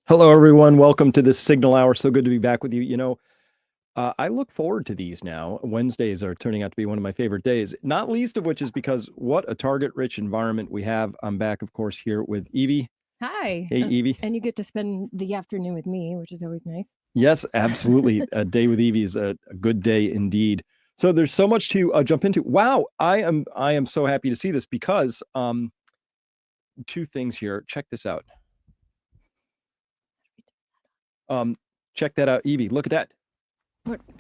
Hello, everyone. Welcome to this Signal Hour. So good to be back with you. I look forward to these now. Wednesdays are turning out to be one of my favorite days, not least of which is because what a target-rich environment we have. I'm back, of course, here with Evie. Hi. Hey, Evie. And you get to spend the afternoon with me, which is always nice. Yes, absolutely. A day with Evie is a good day indeed. So there's so much to jump into. Wow, I am so happy to see this because two things here. Check this out. Check that out, Evie. Look at that.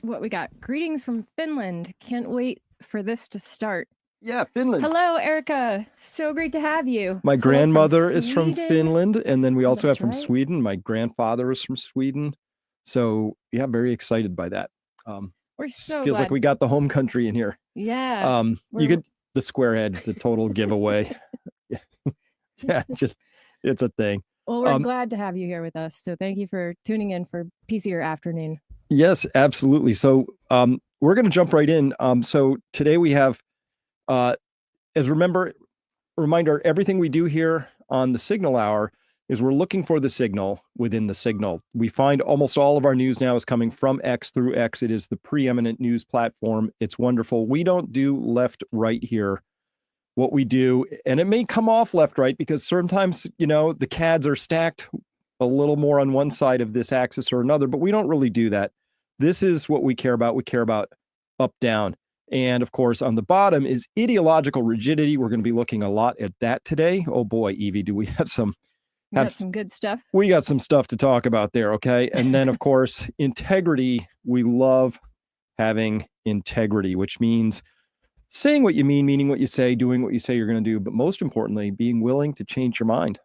What we got? Greetings from Finland. Can't wait for this to start. Yeah, Finland. Hello, Erica. So great to have you. My Hello grandmother is from Sweden. Finland, and then we also have That's from right. Sweden. My grandfather is from Sweden. So yeah, very excited by that. We're so feels glad. like we got the home country in here. Yeah. You could the squarehead is a total giveaway. Yeah, just it's a thing. Well, we're glad to have you here with us. So thank you for tuning in for PCR afternoon. Yes, absolutely. So we're going to jump right in. So today we have, reminder, everything we do here on the Signal Hour is we're looking for the signal within the signal. We find almost all of our news now is coming from X through X. It is the preeminent news platform. It's wonderful. We don't do left, right here. What we do, and it may come off left, right, because sometimes, the CADs are stacked a little more on one side of this axis or another, but we don't really do that. This is what we care about. We care about up, down. And of course, on the bottom is ideological rigidity. We're going to be looking a lot at that today. Oh boy, Evie, do we have some good stuff? We got some stuff to talk about there, okay? And then, of course, integrity. We love having integrity, which means saying what you mean, meaning what you say, doing what you say you're going to do, but most importantly, being willing to change your mind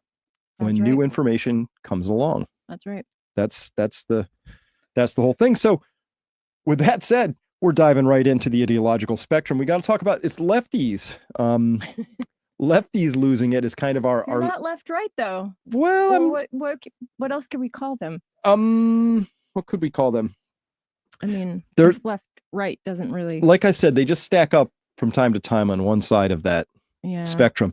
when new information comes along. That's right. That's the whole thing. So with that said, we're diving right into the ideological spectrum. We got to talk about it's lefties. Lefties losing it is kind of our not left right though. Well, what else could we call them? What could we call them? I mean, left right doesn't really, like I said, they just stack up from time to time on one side of that spectrum.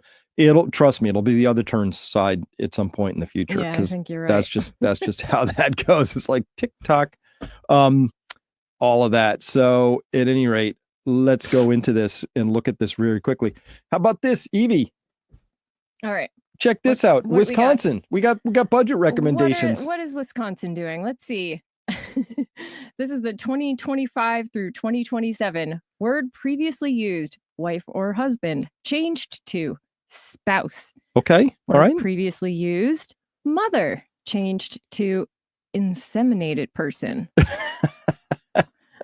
Trust me, it'll be the other turn side at some point in the future. Yeah, I think you're right. That's just how that goes. It's like TikTok, all of that. So at any rate, let's go into this and look at this very quickly. How about this, Evie? All right. Check this out. Wisconsin. We got budget recommendations. What is Wisconsin doing? Let's see. This is the 2025 through 2027. Word previously used, wife or husband, changed to spouse. Okay. All right. Previously used, mother, changed to inseminated person.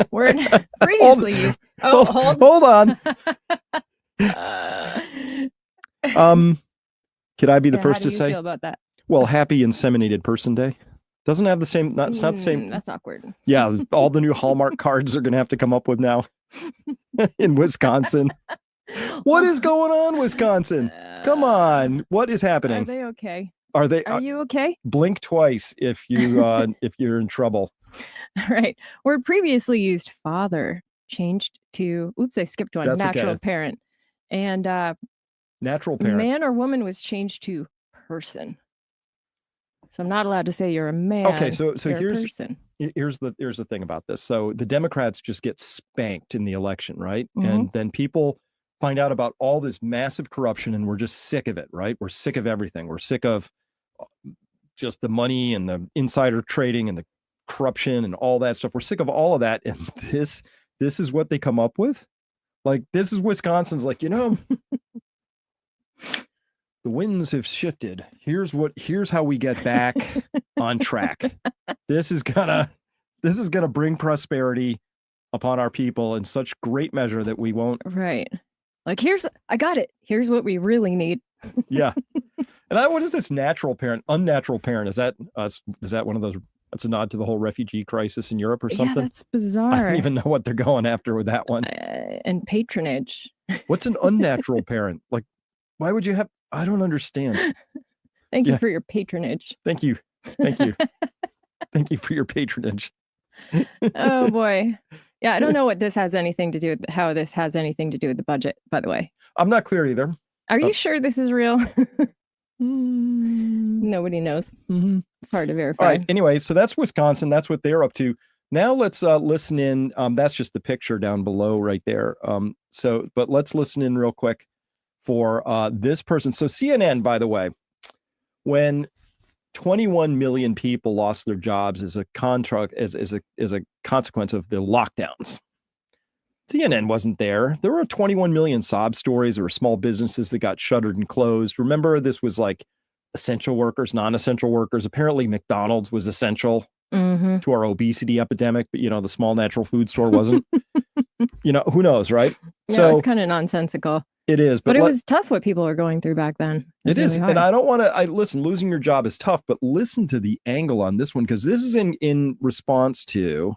Word previously used. Oh, hold on. Could I be the first to say? How do you feel about that? Well, happy inseminated person day. Doesn't have the same. It's not the same. That's awkward. Yeah, all the new Hallmark cards are going to have to come up with now in Wisconsin. What is going on, Wisconsin? Come on, what is happening? Are they okay? Are you okay? Blink twice if you if you're in trouble. All right. Word previously used, father, changed to. Oops, I skipped one. That's natural parent, and natural parent. Man or woman was changed to person. So I'm not allowed to say you're a man. Okay, so here's the thing about this. So the Democrats just get spanked in the election, right? Mm-hmm. And then people find out about all this massive corruption, and we're just sick of it, right? We're sick of everything. We're sick of just the money and the insider trading and the corruption and all that stuff. We're sick of all of that, and this is what they come up with. Like, this is Wisconsin's like, the winds have shifted. Here's how we get back on track. This is gonna bring prosperity upon our people in such great measure that we won't. Right. Like, I got it. Here's what we really need. Yeah. And what is this natural parent, unnatural parent? Is that one of those? That's a nod to the whole refugee crisis in Europe or something? Yeah, that's bizarre. I don't even know what they're going after with that one. And patronage. What's an unnatural parent? Like, why would you have? I don't understand. Thank you for your patronage. Thank you. Thank you for your patronage. Oh boy. Yeah, I don't know what this has anything to do with how this has anything to do with the budget, by the way. I'm not clear either. Are you sure this is real? Nobody knows. Mm-hmm. It's hard to verify. All right. Anyway, so that's Wisconsin. That's what they're up to. Now let's listen in. That's just the picture down below right there. But let's listen in real quick for this person. So CNN, by the way, when 21 million people lost their jobs as a consequence of the lockdowns, CNN wasn't there. There were 21 million sob stories. There were small businesses that got shuttered and closed. Remember, this was like essential workers, non-essential workers. Apparently, McDonald's was essential to our obesity epidemic, but the small natural food store wasn't. Who knows, right? Yeah, So it's kind of nonsensical. It is, but it was tough what people were going through back then. It is, and I don't want to. Listen, losing your job is tough, but listen to the angle on this one, because this is in response to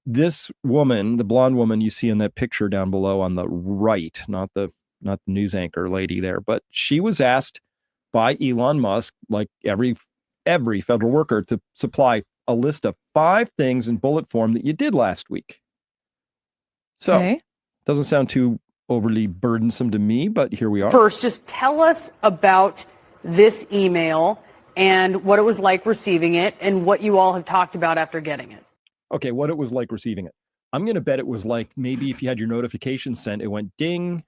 this woman, the blonde woman you see in that picture down below on the right, not the news anchor lady there, but she was asked by Elon Musk, like every federal worker, to supply a list of 5 things in bullet form that you did last week. So doesn't sound too overly burdensome to me, but here we are. First, just tell us about this email and what it was like receiving it and what you all have talked about after getting it. Okay, what it was like receiving it. I'm going to bet it was like maybe if you had your notification sent, it went ding.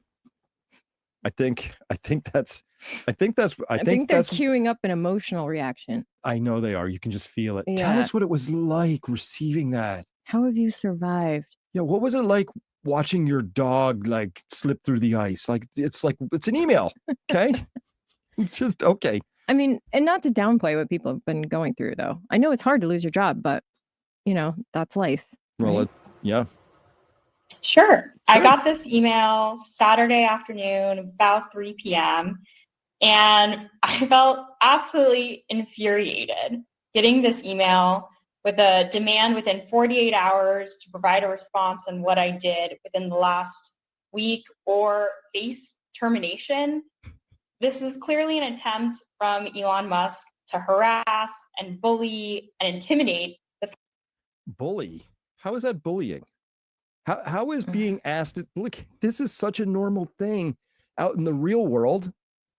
I think that's queuing up an emotional reaction. I know they are. You can just feel it. Yeah. Tell us what it was like receiving that. How have you survived? Yeah, what was it like watching your dog like slip through the ice? It's an email. Okay. It's just okay. I mean, and not to downplay what people have been going through, though. I know it's hard to lose your job, but that's life. Well, right? Yeah. Sure. I got this email Saturday afternoon, about 3 p.m. And I felt absolutely infuriated getting this email with a demand within 48 hours to provide a response on what I did within the last week or face termination. This is clearly an attempt from Elon Musk to harass and bully and intimidate. Bully? How is that bullying? How is being asked? Look, this is such a normal thing out in the real world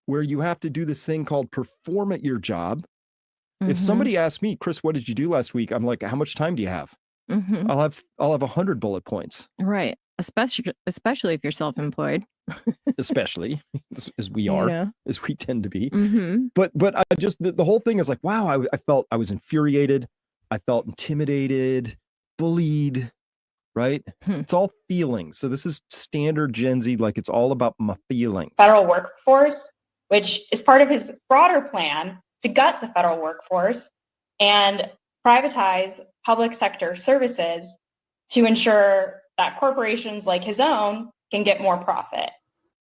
where you have to do this thing called perform at your job. If somebody asks me, Chris, what did you do last week? I'm like, how much time do you have? I'll have 100 bullet points. Right. Especially if you're self-employed. Especially as we are, as we tend to be. But I just, the whole thing is like, wow, I felt I was infuriated. I felt intimidated, bullied, right? It's all feelings. So this is standard Gen Z. Like it's all about my feelings. Federal workforce, which is part of his broader plan to gut the federal workforce and privatize public sector services to ensure that corporations like his own can get more profit.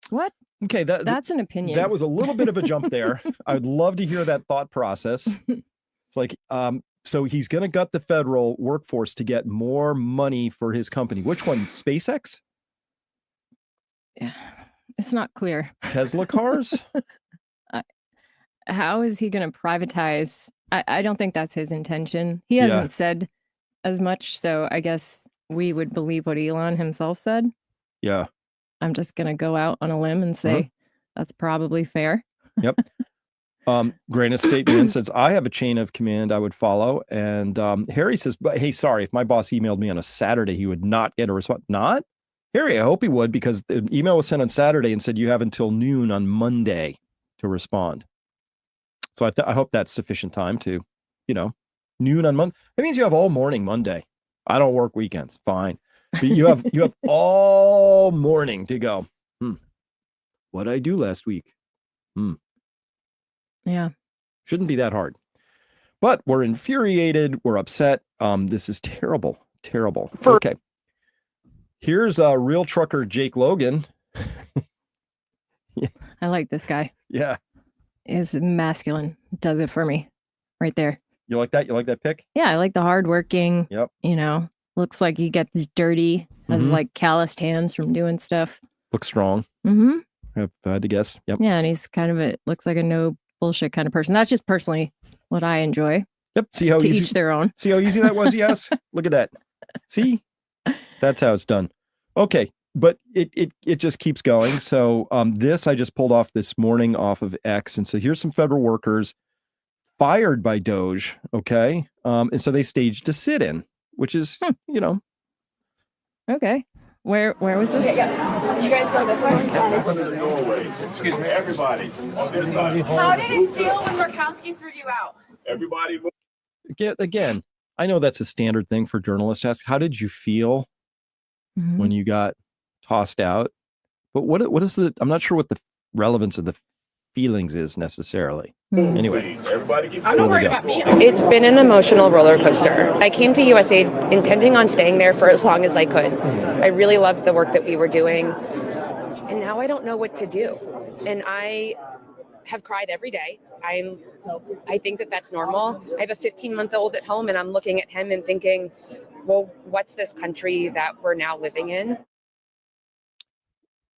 What? Okay, that's an opinion. That was a little bit of a jump there. I would love to hear that thought process. It's like, so he's going to gut the federal workforce to get more money for his company. Which one? SpaceX? Yeah, it's not clear. Tesla cars? How is he going to privatize? I don't think that's his intention. He hasn't said as much, so I guess we would believe what Elon himself said. Yeah. I'm just going to go out on a limb and say that's probably fair. Yep. Granite State Man says, I have a chain of command I would follow. And Harry says, but hey, sorry, if my boss emailed me on a Saturday, he would not get a response. Not? Harry, I hope he would, because the email was sent on Saturday and said you have until noon on Monday to respond. So I hope that's sufficient time to, noon on Monday. That means you have all morning Monday. I don't work weekends. Fine. But you have all morning to go. What did I do last week? Yeah. Shouldn't be that hard. But we're infuriated. We're upset. This is terrible. Terrible. Okay. Here's a real trucker, Jake Logan. I like this guy. Yeah. Is masculine. Does it for me. Right there. You like that? You like that pick? Yeah, I like the hardworking. Yep. Looks like he gets dirty, has like calloused hands from doing stuff. Looks strong. If I had to guess. Yep. Yeah, and he's kind of looks like a no bullshit kind of person. That's just personally what I enjoy. Yep. See how easy, each their own. See how easy that was? Yes. Look at that. See? That's how it's done. Okay. but it just keeps going. So this I just pulled off this morning off of X, and so here's some federal workers fired by Doge. Okay, and so they staged a sit-in, which is Okay. Where was this? Yeah. You guys go this way. Norway. Excuse me, everybody on this side. How did it feel when Murkowski threw you out? Everybody move. Again, I know that's a standard thing for journalists to ask. How did you feel when you got tossed out? But what is I'm not sure what the relevance of the feelings is necessarily. Anyway, everybody keep I'm not worried about me. It's been an emotional roller coaster. I came to USA intending on staying there for as long as I could. I really loved the work that we were doing. And now I don't know what to do. And I have cried every day. I think that that's normal. I have a 15-month-old at home, and I'm looking at him and thinking, well, what's this country that we're now living in?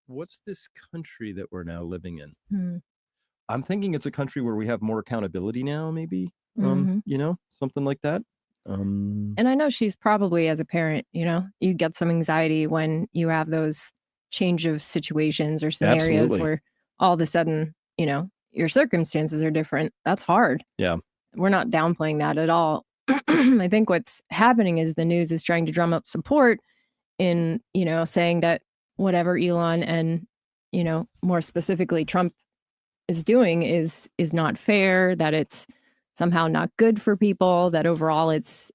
What's this country that we're now living in? I'm thinking it's a country where we have more accountability now, maybe, something like that. And I know she's probably, as a parent, you get some anxiety when you have those change of situations or scenarios Absolutely. where all of a sudden, your circumstances are different. That's hard. Yeah. We're not downplaying that at all. I think what's happening is the news is trying to drum up support in, saying that whatever Elon and, more specifically Trump is doing is not fair, that it's somehow not good for people, that overall it's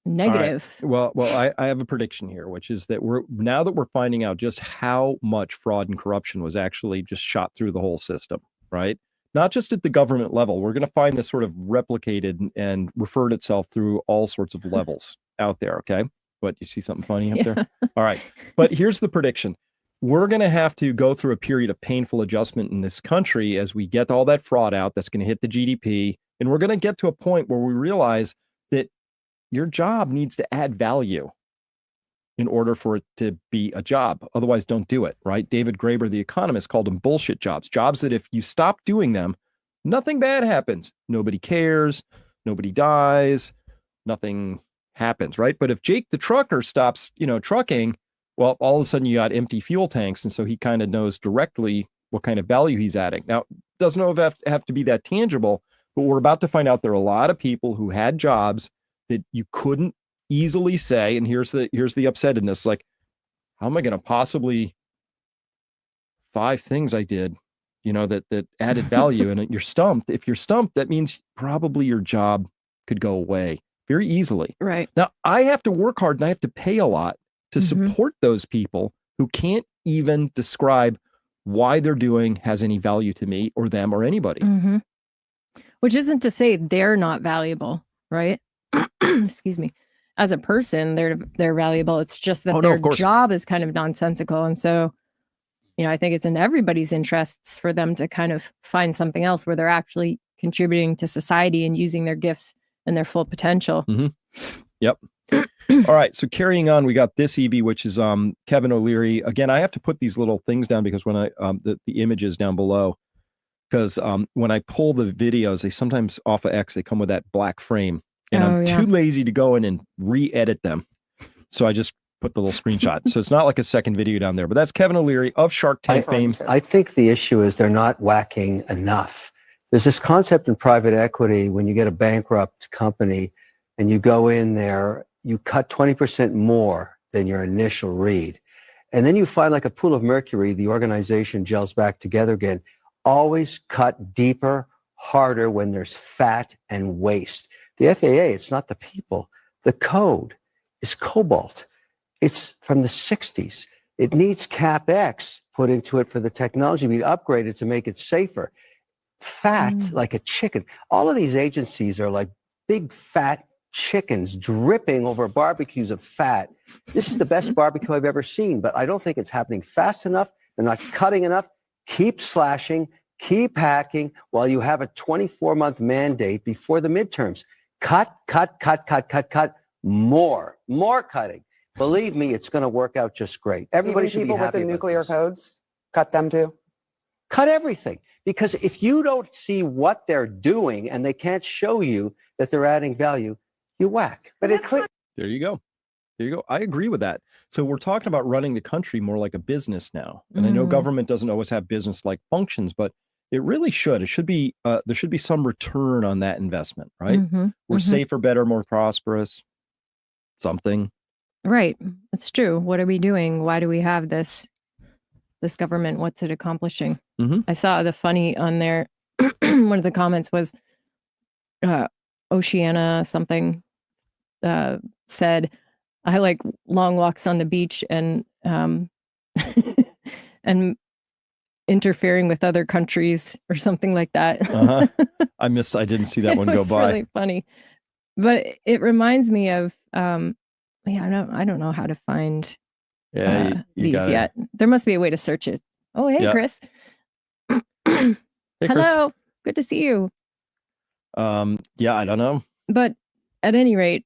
negative. Right. Well, I have a prediction here, which is that now that we're finding out just how much fraud and corruption was actually just shot through the whole system, right? Not just at the government level. We're going to find this sort of replicated and referred itself through all sorts of levels out there. Okay. What, you see something funny up there? All right. But here's the prediction. We're going to have to go through a period of painful adjustment in this country as we get all that fraud out. That's going to hit the GDP. And we're going to get to a point where we realize that your job needs to add value in order for it to be a job. Otherwise, don't do it, right? David Graeber, the economist, called them bullshit jobs. Jobs that if you stop doing them, nothing bad happens. Nobody cares. Nobody dies. Nothing happens, right? But if Jake the trucker stops, trucking, well, all of a sudden you got empty fuel tanks. And so he kind of knows directly what kind of value he's adding. Now, doesn't have to be that tangible, but we're about to find out there are a lot of people who had jobs that you couldn't easily say, and here's the upsetness, like, how am I going to possibly 5 things I did, that added value? And you're stumped. If you're stumped, that means probably your job could go away very easily. Right. Now, I have to work hard and I have to pay a lot to support those people who can't even describe why they're doing has any value to me or them or anybody. Which isn't to say they're not valuable, right? Excuse me. As a person, they're valuable. It's just that their job is kind of nonsensical. And so, I think it's in everybody's interests for them to kind of find something else where they're actually contributing to society and using their gifts and their full potential. Yep. All right. So carrying on, we got this EV, which is Kevin O'Leary. Again, I have to put these little things down because when I the images down below, because when I pull the videos, they sometimes off of X, they come with that black frame. And I'm too lazy to go in and re-edit them. So I just put the little screenshot. So it's not like a second video down there, but that's Kevin O'Leary of Shark Tank fame. I think the issue is they're not whacking enough. There's this concept in private equity when you get a bankrupt company and you go in there, you cut 20% more than your initial read. And then you find like a pool of mercury, the organization gels back together again. Always cut deeper, harder when there's fat and waste. The FAA, it's not the people. The code is cobalt. It's from the 60s. It needs CapEx put into it for the technology to be upgraded to make it safer. Fat like a chicken. All of these agencies are like big fat chickens dripping over barbecues of fat. This is the best barbecue I've ever seen, but I don't think it's happening fast enough. They're not cutting enough. Keep slashing, keep hacking while you have a 24-month mandate before the midterms. Cut, more cutting. Believe me, it's going to work out just great. Everybody should be happy. Even people with the nuclear codes, cut them too? Cut everything. Because if you don't see what they're doing and they can't show you that they're adding value, you whack. But it's clear. There you go. There you go. I agree with that. So we're talking about running the country more like a business now. And I know government doesn't always have business-like functions, but it really should. It should be there should be some return on that investment, right? We're safer, better, more prosperous. Something. Right. That's true. What are we doing? Why do we have this government? What's it accomplishing? I saw the funny on there. One of the comments was Oceana something said, I like long walks on the beach and and interfering with other countries or something like that. I didn't see that one go by. It's really funny. But it reminds me of I don't know how to find these yet. There must be a way to search it. Oh, hey, Chris. Hey, Hello. Good to see you. Yeah, I don't know. But at any rate,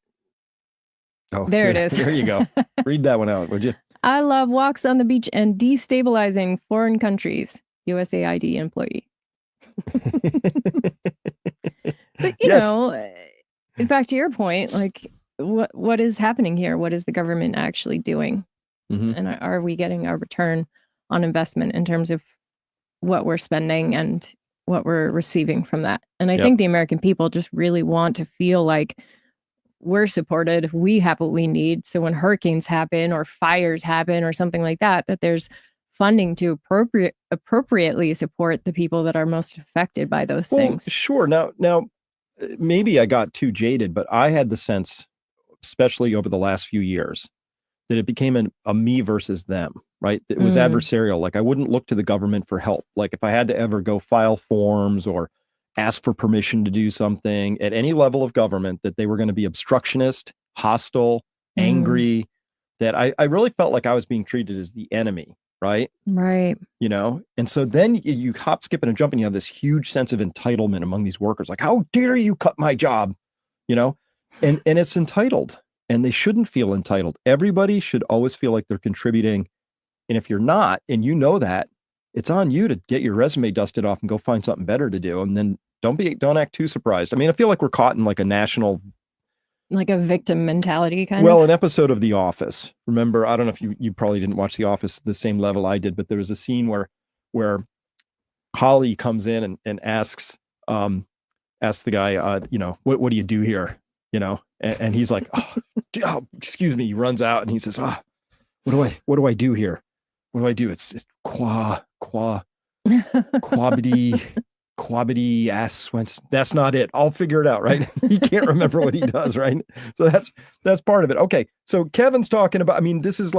there it is. There you go. Read that one out, would you? I love walks on the beach and destabilizing foreign countries. USAID employee. But you know, back to your point, like what is happening here? What is the government actually doing? And are we getting a return on investment in terms of what we're spending and what we're receiving from that? And I think the American people just really want to feel like we're supported, we have what we need. So when hurricanes happen or fires happen or something like that, that there's funding to appropriately support the people that are most affected by those things. Sure. Now, maybe I got too jaded, but I had the sense, especially over the last few years, that it became a me versus them, right? It was adversarial. Like I wouldn't look to the government for help. Like if I had to ever go file forms or ask for permission to do something at any level of government, that they were going to be obstructionist, hostile, angry, that I really felt like I was being treated as the enemy, right? Right. You know? And so then you hop, skip, and jump, and you have this huge sense of entitlement among these workers. Like, how dare you cut my job? You know? And it's entitled. And they shouldn't feel entitled. Everybody should always feel like they're contributing. And if you're not, and you know that, it's on you to get your resume dusted off and go find something better to do. And then don't act too surprised. I mean, I feel like we're caught in like a national, like a victim mentality kind of. Well, an episode of The Office. Remember, I don't know if you probably didn't watch The Office the same level I did, but there was a scene where Holly comes in and asks the guy, you know, what do you do here? You know, and he's like, oh, excuse me. He runs out and he says, what do I do here? What do I do? It's quabity ass. That's not it. I'll figure it out. Right. He can't remember what he does. Right. So that's part of it. Okay. So Kevin's talking about, I mean, this is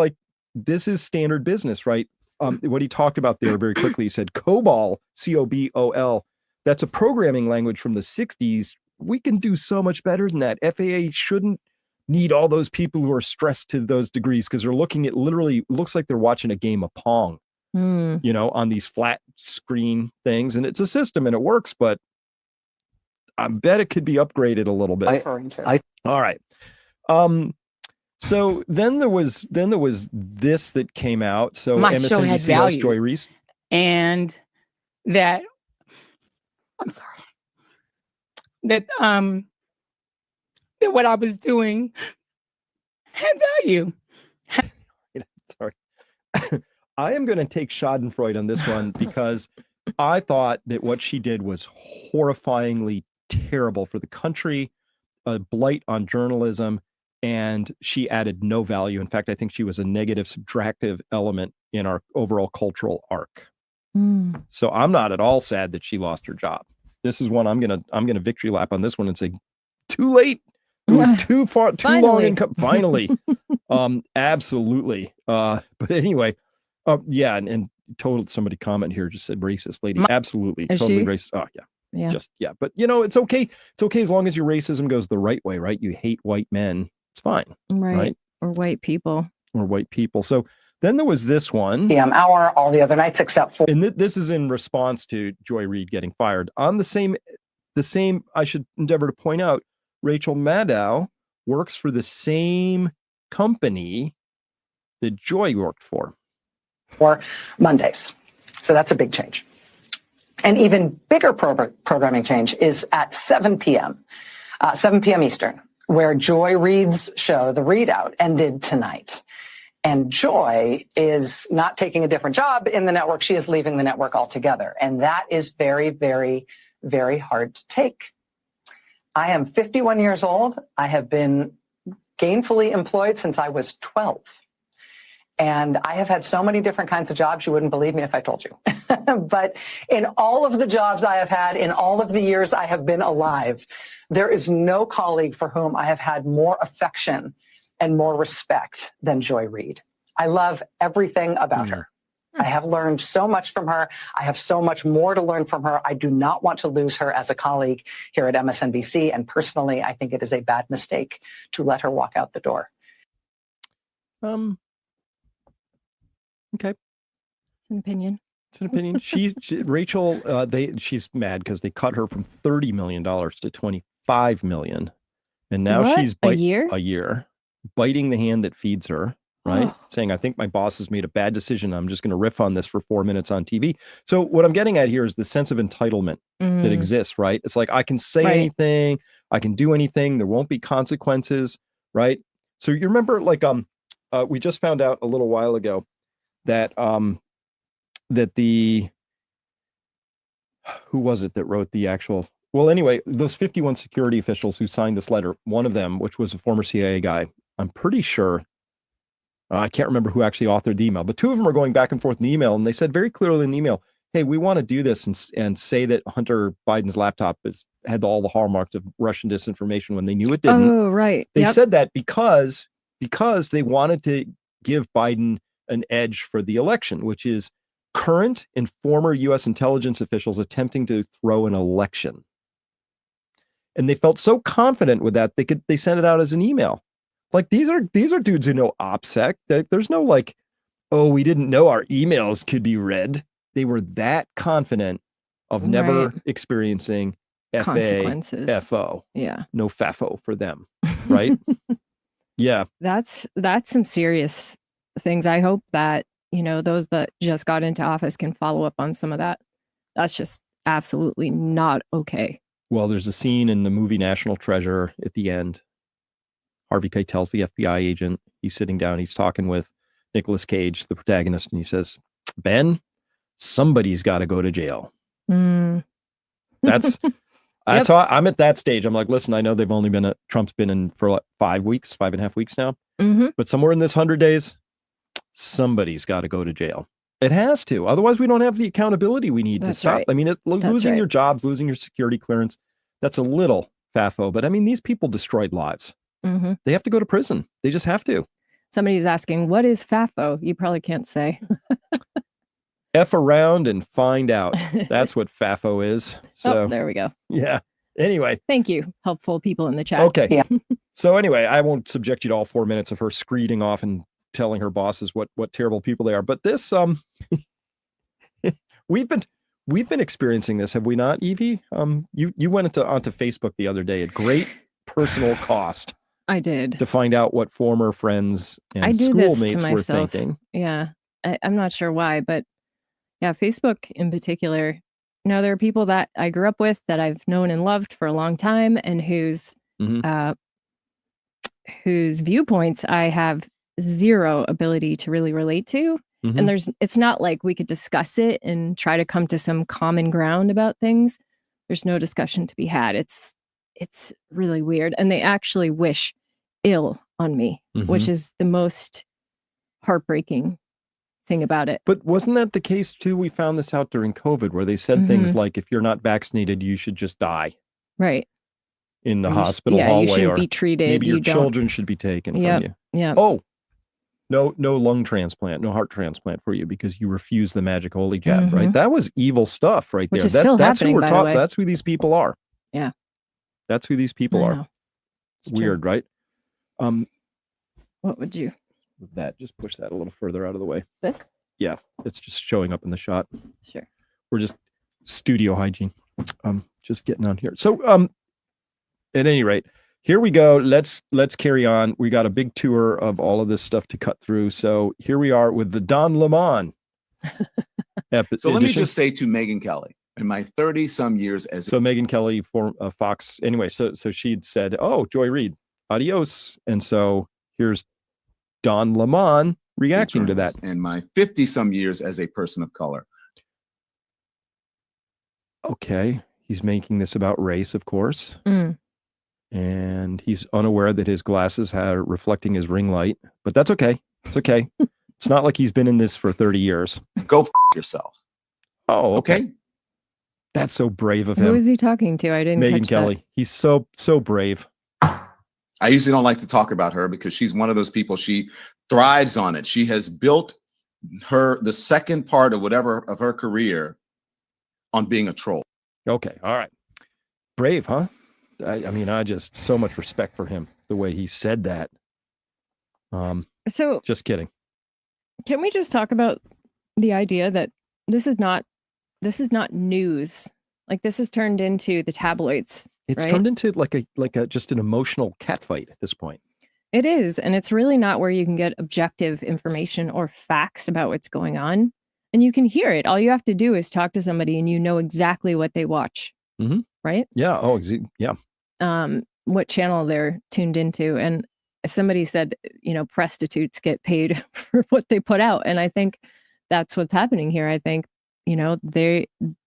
standard business, right? What he talked about there very quickly, he said COBOL, COBOL. That's a programming language from the 60s. We can do so much better than that. FAA shouldn't need all those people who are stressed to those degrees, because they're looking at literally looks like they're watching a game of Pong, you know, on these flat screen things. And it's a system and it works, but I bet it could be upgraded a little bit. All right. So then there was this that came out. So my show had MSNBC value, host Joy Reese, and that that what I was doing had value. Sorry. I am going to take schadenfreude on this one because I thought that what she did was horrifyingly terrible for the country, a blight on journalism, and she added no value. In fact, I think she was a negative subtractive element in our overall cultural arc. So I'm not at all sad that she lost her job. This is one I'm gonna victory lap on this one and say, too late. It was too long. Finally, absolutely. But anyway, yeah, and total somebody comment here just said racist lady. Absolutely, totally racist. Oh yeah. But you know, it's okay. It's okay as long as your racism goes the right way, right? You hate white men, it's fine, right? Or white people. So then there was this one. PM hour, all the other nights except for. And this is in response to Joy Reid getting fired. On the same, I should endeavor to point out, Rachel Maddow works for the same company that Joy worked for. For Mondays. So that's a big change. An even bigger programming change is at 7 p.m. 7 p.m. Eastern where Joy Reid's show, The Readout, ended tonight. And Joy is not taking a different job in the network. She is leaving the network altogether. And that is very, very, very hard to take. I am 51 years old. I have been gainfully employed since I was 12. And I have had so many different kinds of jobs, you wouldn't believe me if I told you. But in all of the jobs I have had, in all of the years I have been alive, there is no colleague for whom I have had more affection and more respect than Joy Reid. I love everything about her. I have learned so much from her. I have so much more to learn from her. I do not want to lose her as a colleague here at MSNBC. And personally, I think it is a bad mistake to let her walk out the door. Okay. It's an opinion. It's an opinion. Rachel, she's mad because they cut her from $30 million to $25 million. And now What? she's A year? biting the hand that feeds her, right? Oh. Saying, I think my boss has made a bad decision. I'm just going to riff on this for 4 minutes on TV. So what I'm getting at here is the sense of entitlement that exists, right? It's like, I can say anything, I can do anything. There won't be consequences, right? So you remember, like, we just found out a little while ago that, who was it that wrote the actual, well, anyway, those 51 security officials who signed this letter, one of them, which was a former CIA guy, I'm pretty sure, I can't remember who actually authored the email, but two of them are going back and forth in the email, and they said very clearly in the email, hey, we want to do this and say that Hunter Biden's laptop had all the hallmarks of Russian disinformation when they knew it didn't. Oh, right. They said that because they wanted to give Biden an edge for the election, which is current and former U.S. intelligence officials attempting to throw an election. And they felt so confident with that, they sent it out as an email. Like, these are dudes who know OPSEC. There's no like, oh, we didn't know our emails could be read. They were that confident of never experiencing consequences. FO. Yeah. No FAFO for them. Right. Yeah. That's some serious things. I hope that, those that just got into office can follow up on some of that. That's just absolutely not okay. Well, there's a scene in the movie National Treasure at the end. Harvey Keitel's the FBI agent. He's sitting down. He's talking with Nicolas Cage, the protagonist, and he says, Ben, somebody's got to go to jail. That's how I'm at that stage. I'm like, listen, I know they've only been Trump's been in for like 5.5 weeks now, but somewhere in this 100 days, somebody's got to go to jail. It has to. Otherwise, we don't have the accountability we need to stop. Right. I mean, losing your jobs, losing your security clearance, that's a little FAFO. But I mean, these people destroyed lives. They have to go to prison. They just have to. Somebody's asking, what is FAFO? You probably can't say. F around and find out. That's what FAFO is. So there we go. Yeah. Anyway. Thank you, helpful people in the chat. Okay. Yeah. So anyway, I won't subject you to all 4 minutes of her screeding off and telling her bosses what terrible people they are. But this, we've been experiencing this, have we not, Evie? You went onto Facebook the other day at great personal cost. I did. To find out what former friends and schoolmates were thinking. Yeah. I'm not sure why, but yeah, Facebook in particular, there are people that I grew up with that I've known and loved for a long time and whose viewpoints I have zero ability to really relate to. And it's not like we could discuss it and try to come to some common ground about things. There's no discussion to be had. It's really weird. And they actually wish ill on me, which is the most heartbreaking thing about it. But wasn't that the case too? We found this out during COVID where they said things like, if you're not vaccinated, you should just die. Right. In the hospital hallway. You shouldn't be treated. Maybe your children should be taken from you. Yeah. Oh, no lung transplant, no heart transplant for you because you refuse the magic holy jab, right? That was evil stuff right Which there. Is still that's happening, who we're by the way. That's who these people are. Yeah. That's who these people are. It's weird, true. right? What would you? Just push that a little further out of the way. This? Yeah, it's just showing up in the shot. Sure. We're just studio hygiene. Just getting on here. So, at any rate, here we go. Let's carry on. We got a big tour of all of this stuff to cut through. So here we are with the Don Lemon episode. So let me just say to Megyn Kelly, in my 30 some years as Megyn Kelly for Fox. Anyway, so she'd said, "Oh, Joy Reid, adios. And so here's Don Lemon reacting to that. In my 50-some years as a person of color. Okay. He's making this about race, of course. Mm. And he's unaware that his glasses are reflecting his ring light. But that's okay. It's okay. It's not like he's been in this for 30 years. Go f yourself. Oh, Okay. That's so brave of Who him. is he talking to? I didn't Megyn catch Kelly. that. He's so brave. I usually don't like to talk about her because she's one of those people. She thrives on it. She has built the second part of whatever of her career on being a troll. Okay. All right. Brave, huh? I mean, I just so much respect for him, the way he said that. So Just kidding. can we just talk about the idea that this is not news? Like, this has turned into the tabloids. It's right? turned into like a just an emotional catfight at this point. It is, and it's really not where you can get objective information or facts about what's going on. And you can hear it. All you have to do is talk to somebody and you know exactly what they watch. Mm-hmm. Right? Yeah. Oh, yeah. What channel they're tuned into. And somebody said, prostitutes get paid for what they put out. And I think that's what's happening here. I think,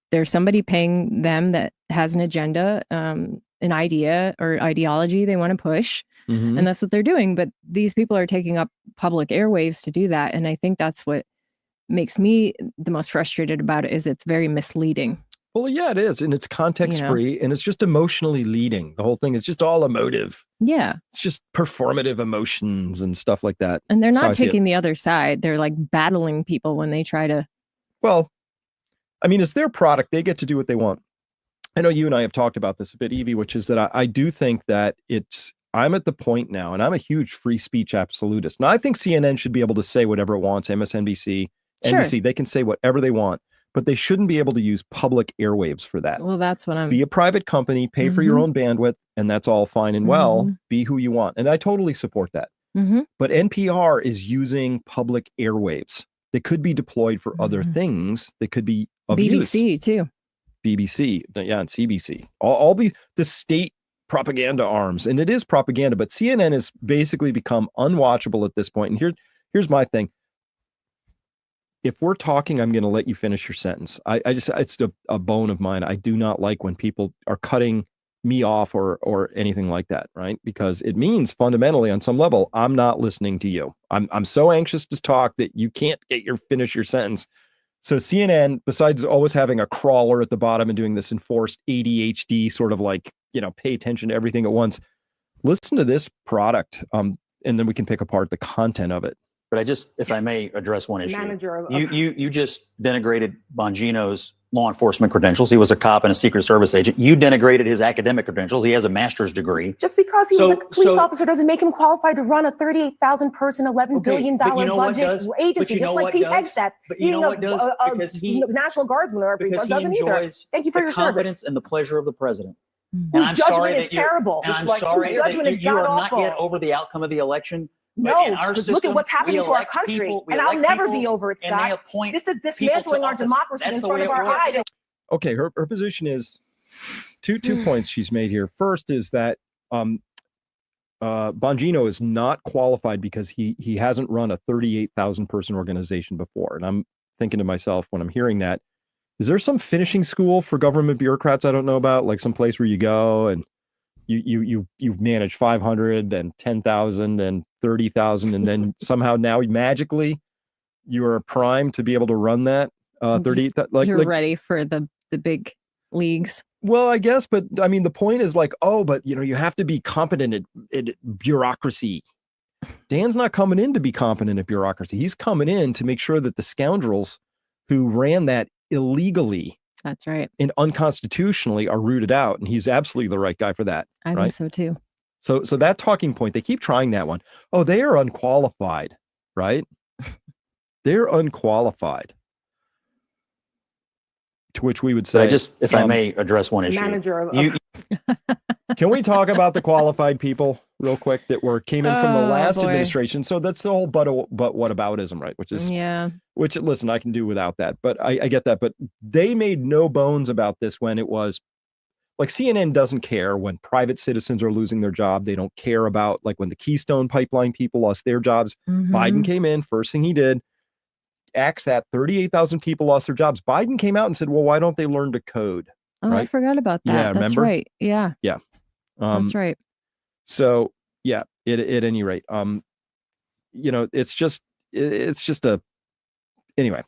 there's somebody paying them that has an agenda, an idea or ideology they want to push. Mm-hmm. And that's what they're doing. But these people are taking up public airwaves to do that. And I think that's what makes me the most frustrated about it, is it's very misleading. Well, yeah, it is. And it's context free and it's just emotionally leading. The whole thing is just all emotive. Yeah. It's just performative emotions and stuff like that. And they're That's how not I see it. taking the other side. They're like battling people when they try to. Well, I mean, it's their product. They get to do what they want. I know you and I have talked about this a bit, Evie, which is that I do think that I'm at the point now, and I'm a huge free speech absolutist. Now, I think CNN should be able to say whatever it wants, MSNBC, NBC, they can say whatever they want, but they shouldn't be able to use public airwaves for that. Well, that's what I'm. Be a private company, pay for your own bandwidth, and that's all fine and well. Be who you want. And I totally support that. But NPR is using public airwaves that could be deployed for other things that could be of BBC use. too. BBC, yeah, and CBC. All the state propaganda arms, and it is propaganda, but CNN has basically become unwatchable at this point. And here's my thing. If we're talking, I'm going to let you finish your sentence. It's a bone of mine. I do not like when people are cutting me off or anything like that, right? Because it means fundamentally on some level, I'm not listening to you. I'm so anxious to talk that you can't finish your sentence. So CNN, besides always having a crawler at the bottom and doing this enforced ADHD sort of like, pay attention to everything at once, listen to this product. And then we can pick apart the content of it. But if I may address one issue. Manager of- You just denigrated Bongino's law enforcement credentials. He was a cop and a Secret Service agent. You denigrated his academic credentials. He has a master's degree. Just because he was a police officer doesn't make him qualified to run a 38,000 person, $11 billion budget agency, just like Pete Hegseth. But you know what does? Because he National Guardsman or everyone doesn't either. Thank you for your confidence service. and the pleasure of the president. And Whose I'm sorry judgment is terrible. And I'm Whose sorry judgment that is you are not god-awful. yet over the outcome of the election. No, because look at what's happening to our country, and I'll never be over it, Scott. This is dismantling our democracy in front of our eyes. Okay, her position is two points she's made here. First is that Bongino is not qualified because he hasn't run a 38,000 person organization before. And I'm thinking to myself when I'm hearing that, is there some finishing school for government bureaucrats I don't know about, like some place where you go and you manage 500, then 10,000, then 30,000, and then somehow now magically you are primed to be able to run that 30. You're ready for the big leagues. Well, I guess, but I mean, the point is like, but you have to be competent at bureaucracy. Dan's not coming in to be competent at bureaucracy. He's coming in to make sure that the scoundrels who ran that illegally, that's right, and unconstitutionally are rooted out. And he's absolutely the right guy for that. I think so too. So that talking point, they keep trying that one. Oh, they are unqualified, right? They're unqualified. To which we would say, if I may address one issue. Manager of Can we talk about the qualified people real quick that came in from the last administration? So that's the whole but whataboutism, right? Which listen, I can do without that, but I get that. But they made no bones about this when it was like CNN doesn't care when private citizens are losing their job. They don't care about like when the Keystone Pipeline people lost their jobs. Biden came in, first thing he did, axed that 38,000 people lost their jobs. Biden came out and said, well, why don't they learn to code? Oh, right? I forgot about that. Yeah, That's remember? right. Yeah. Yeah. That's right. So yeah, at any rate, it's just anyway,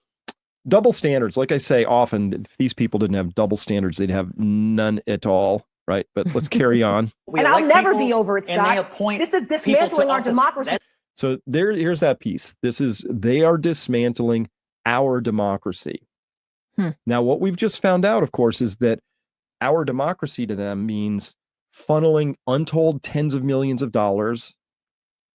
double standards. Like I say, often if these people didn't have double standards, they'd have none at all. Right. But let's carry on. And I'll never be over it, Scott. This is dismantling our democracy. So here's that piece. They are dismantling our democracy. Now, what we've just found out, of course, is that our democracy to them means funneling untold tens of millions of dollars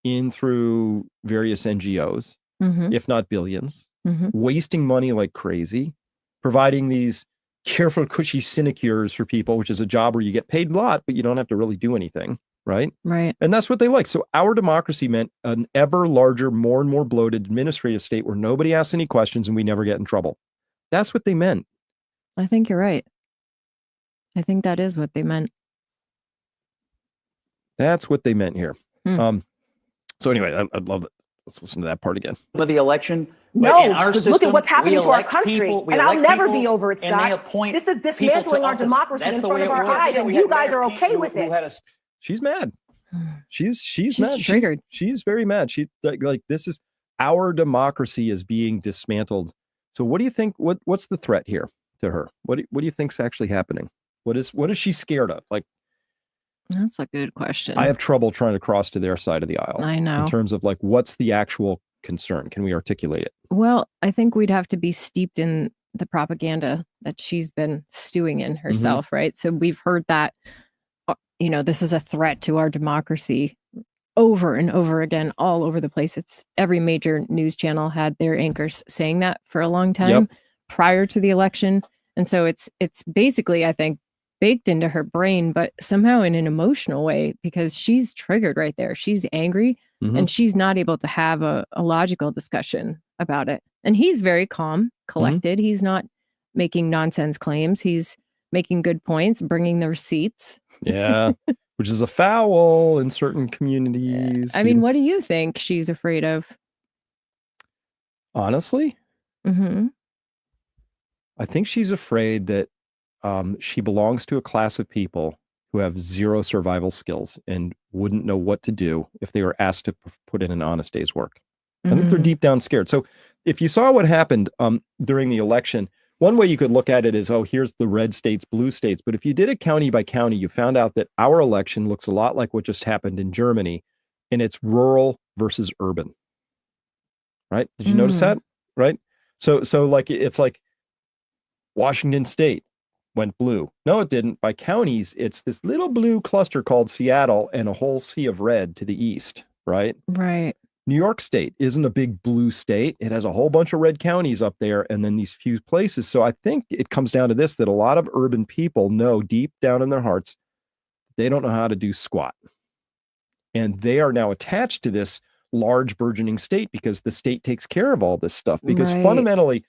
in through various NGOs, if not billions, wasting money like crazy, providing these careful, cushy sinecures for people, which is a job where you get paid a lot, but you don't have to really do anything. Right. Right. And that's what they like. So our democracy meant an ever larger, more and more bloated administrative state where nobody asks any questions and we never get in trouble. That's what they meant. I think you're right. I think that is what they meant. That's what they meant here. So anyway, I'd love it. Let's listen to that part again. But the election. No, because look at what's happening to our country. And I'll never be over it, Scott. This is dismantling our democracy in front of our eyes, and you guys are okay with it. She's mad. She's mad. Triggered. She's very mad. She like this is our democracy is being dismantled. So what do you think? What's the threat here to her? What do you think's actually happening? What is she scared of? Like, that's a good question. I have trouble trying to cross to their side of the aisle. I know. In terms of like, what's the actual concern? Can we articulate it? Well, I think we'd have to be steeped in the propaganda that she's been stewing in herself, right? So we've heard that, this is a threat to our democracy over and over again, all over the place. It's every major news channel had their anchors saying that for a long time prior to the election. And so it's basically, I think, baked into her brain, but somehow in an emotional way, because she's triggered right there. She's angry and she's not able to have a logical discussion about it. And he's very calm, collected. He's not making nonsense claims. He's making good points, bringing the receipts. Yeah, which is a foul in certain communities. I mean, what do you think she's afraid of? Honestly, I think she's afraid that she belongs to a class of people who have zero survival skills and wouldn't know what to do if they were asked to put in an honest day's work. I think they're deep down scared. So if you saw what happened during the election, one way you could look at it is, oh, here's the red states, blue states. But if you did it county by county, you found out that our election looks a lot like what just happened in Germany, and it's rural versus urban. Right? Did you notice that? Right? So like it's like Washington State went blue. No, it didn't. By counties, it's this little blue cluster called Seattle and a whole sea of red to the east, right? Right. New York State isn't a big blue state. It has a whole bunch of red counties up there and then these few places. So I think it comes down to this, that a lot of urban people know deep down in their hearts, they don't know how to do squat. And they are now attached to this large burgeoning state because the state takes care of all this stuff. Because fundamentally,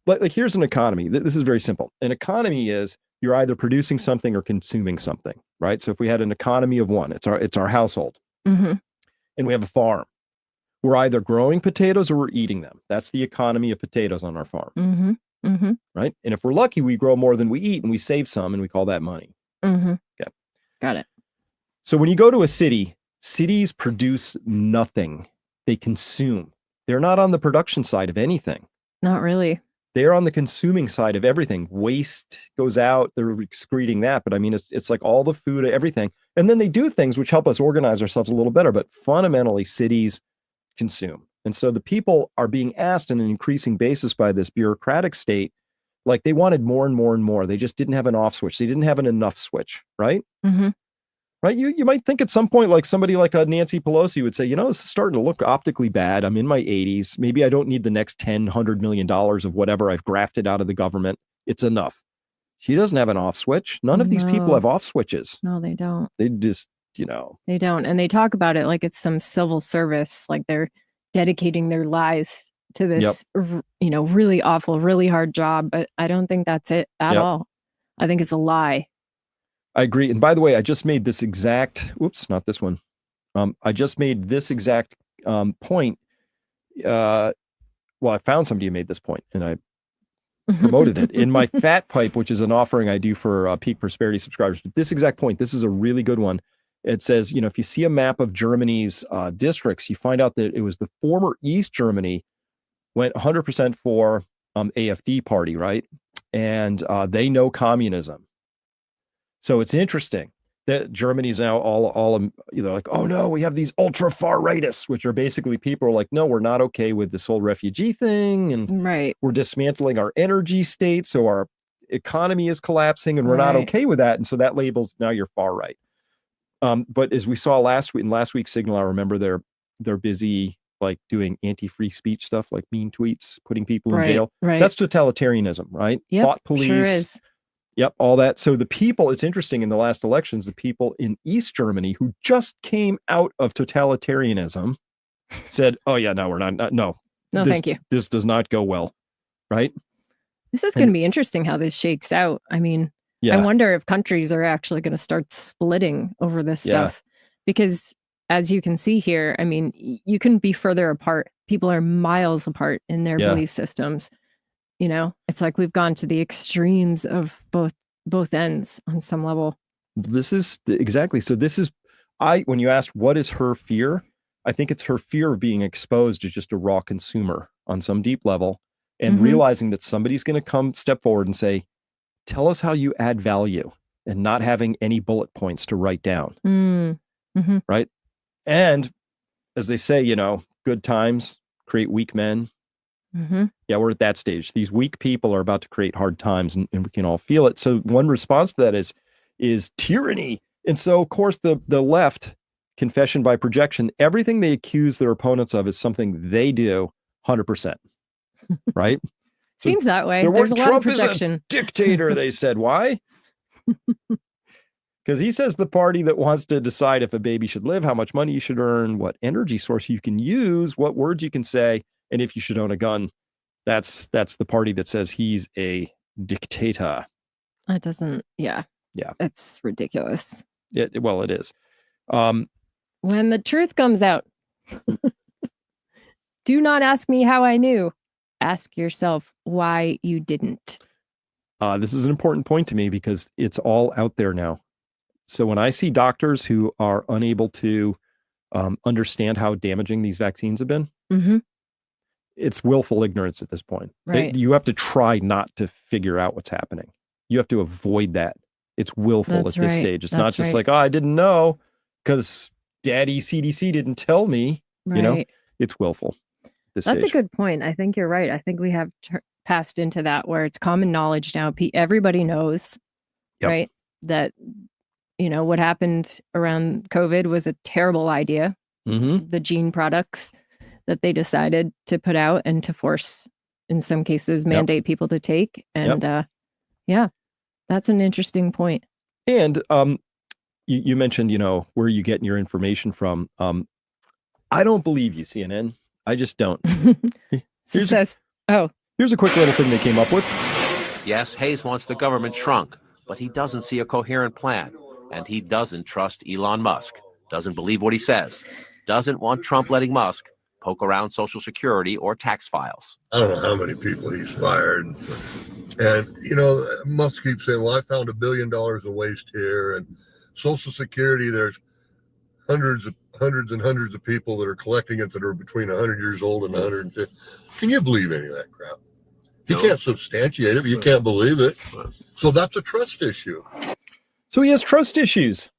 like here's an economy. This is very simple. An economy is you're either producing something or consuming something, right? So if we had an economy of one, it's our household, and we have a farm. We're either growing potatoes or we're eating them. That's the economy of potatoes on our farm, right? And if we're lucky, we grow more than we eat, and we save some, and we call that money. Okay, got it. So when you go to a city, cities produce nothing; they consume. They're not on the production side of anything. Not really. They're on the consuming side of everything. Waste goes out, they're excreting that. But I mean, it's like all the food, everything. And then they do things which help us organize ourselves a little better. But fundamentally, cities consume. And so the people are being asked on an increasing basis by this bureaucratic state, like they wanted more and more and more. They just didn't have an off switch. They didn't have an enough switch, right? Right? You might think at some point, like somebody like a Nancy Pelosi would say, this is starting to look optically bad. I'm in my 80s. Maybe I don't need the next $100 million of whatever I've grafted out of the government. It's enough. She doesn't have an off switch. None of these people have off switches. No, they don't. They just, They don't. And they talk about it like it's some civil service, like they're dedicating their lives to this, really awful, really hard job. But I don't think that's it at all. I think it's a lie. I agree. And by the way, I just made this exact, oops, not this one. I just made this exact point. Well, I found somebody who made this point and I promoted it in my Fat Pipe, which is an offering I do for Peak Prosperity subscribers. But this exact point, this is a really good one. It says, you know, if you see a map of Germany's districts, you find out that it was the former East Germany went 100% for AfD party, right? And they know communism. So it's interesting that Germany's now all like, oh no, we have these ultra far rightists, which are basically people are like, no, we're not okay with this whole refugee thing, and we're dismantling our energy state, so our economy is collapsing, and we're not okay with that, and so that labels now you're far right. But as we saw last week's Signal, I remember they're busy like doing anti-free speech stuff, like mean tweets, putting people in jail. That's totalitarianism, right? Bought police. Sure is. Yep, all that. So the people, it's interesting, in the last elections, the people in East Germany who just came out of totalitarianism said, oh yeah, no, we're not. No, thank you. This does not go well, right? This is going to be interesting how this shakes out. I mean, I wonder if countries are actually going to start splitting over this stuff, because as you can see here, I mean, you couldn't be further apart. People are miles apart in their belief systems. You know, it's like we've gone to the extremes of both ends on some level. This is exactly. So this is, when you ask what is her fear, I think it's her fear of being exposed as just a raw consumer on some deep level, and realizing that somebody's going to step forward and say, tell us how you add value, and not having any bullet points to write down. Right. And as they say, you know, good times create weak men. Yeah, we're at that stage. These weak people are about to create hard times, and we can all feel it. So one response to that is tyranny. And so, of course, the left, confession by projection, everything they accuse their opponents of is something they do 100%. Right? Seems that way. There's a lot of projection. Is a dictator, they said. Why? Because he says the party that wants to decide if a baby should live, how much money you should earn, what energy source you can use, what words you can say, and if you should own a gun. That's the party that says he's a dictator. That doesn't, it's ridiculous. Well, it is. When the truth comes out, do not ask me how I knew. Ask yourself why you didn't. This is an important point to me because it's all out there now. So when I see doctors who are unable to understand how damaging these vaccines have been, it's willful ignorance at this point. Right. You have to try not to figure out what's happening. You have to avoid that. It's willful at this stage. It's not just like, oh, I didn't know because Daddy CDC didn't tell me. You know, it's willful. That's a good point. I think you're right. I think we have passed into that where it's common knowledge now. Everybody knows, right? That, you know, what happened around COVID was a terrible idea. The gene products that they decided to put out and to force, in some cases, mandate people to take. And that's an interesting point. And you mentioned, you know, where you getting your information from. I don't believe you, CNN. I just don't. Here's a quick little thing they came up with. Yes, Hayes wants the government shrunk, but he doesn't see a coherent plan. And he doesn't trust Elon Musk, doesn't believe what he says, doesn't want Trump letting Musk poke around Social Security or tax files. I don't know how many people he's fired. And, you know, Musk keeps saying, well, I found $1 billion of waste here. And Social Security, there's hundreds and hundreds of people that are collecting it that are between 100 years old and 150. Can you believe any of that crap? You can't substantiate it, but you can't believe it. So that's a trust issue. So he has trust issues.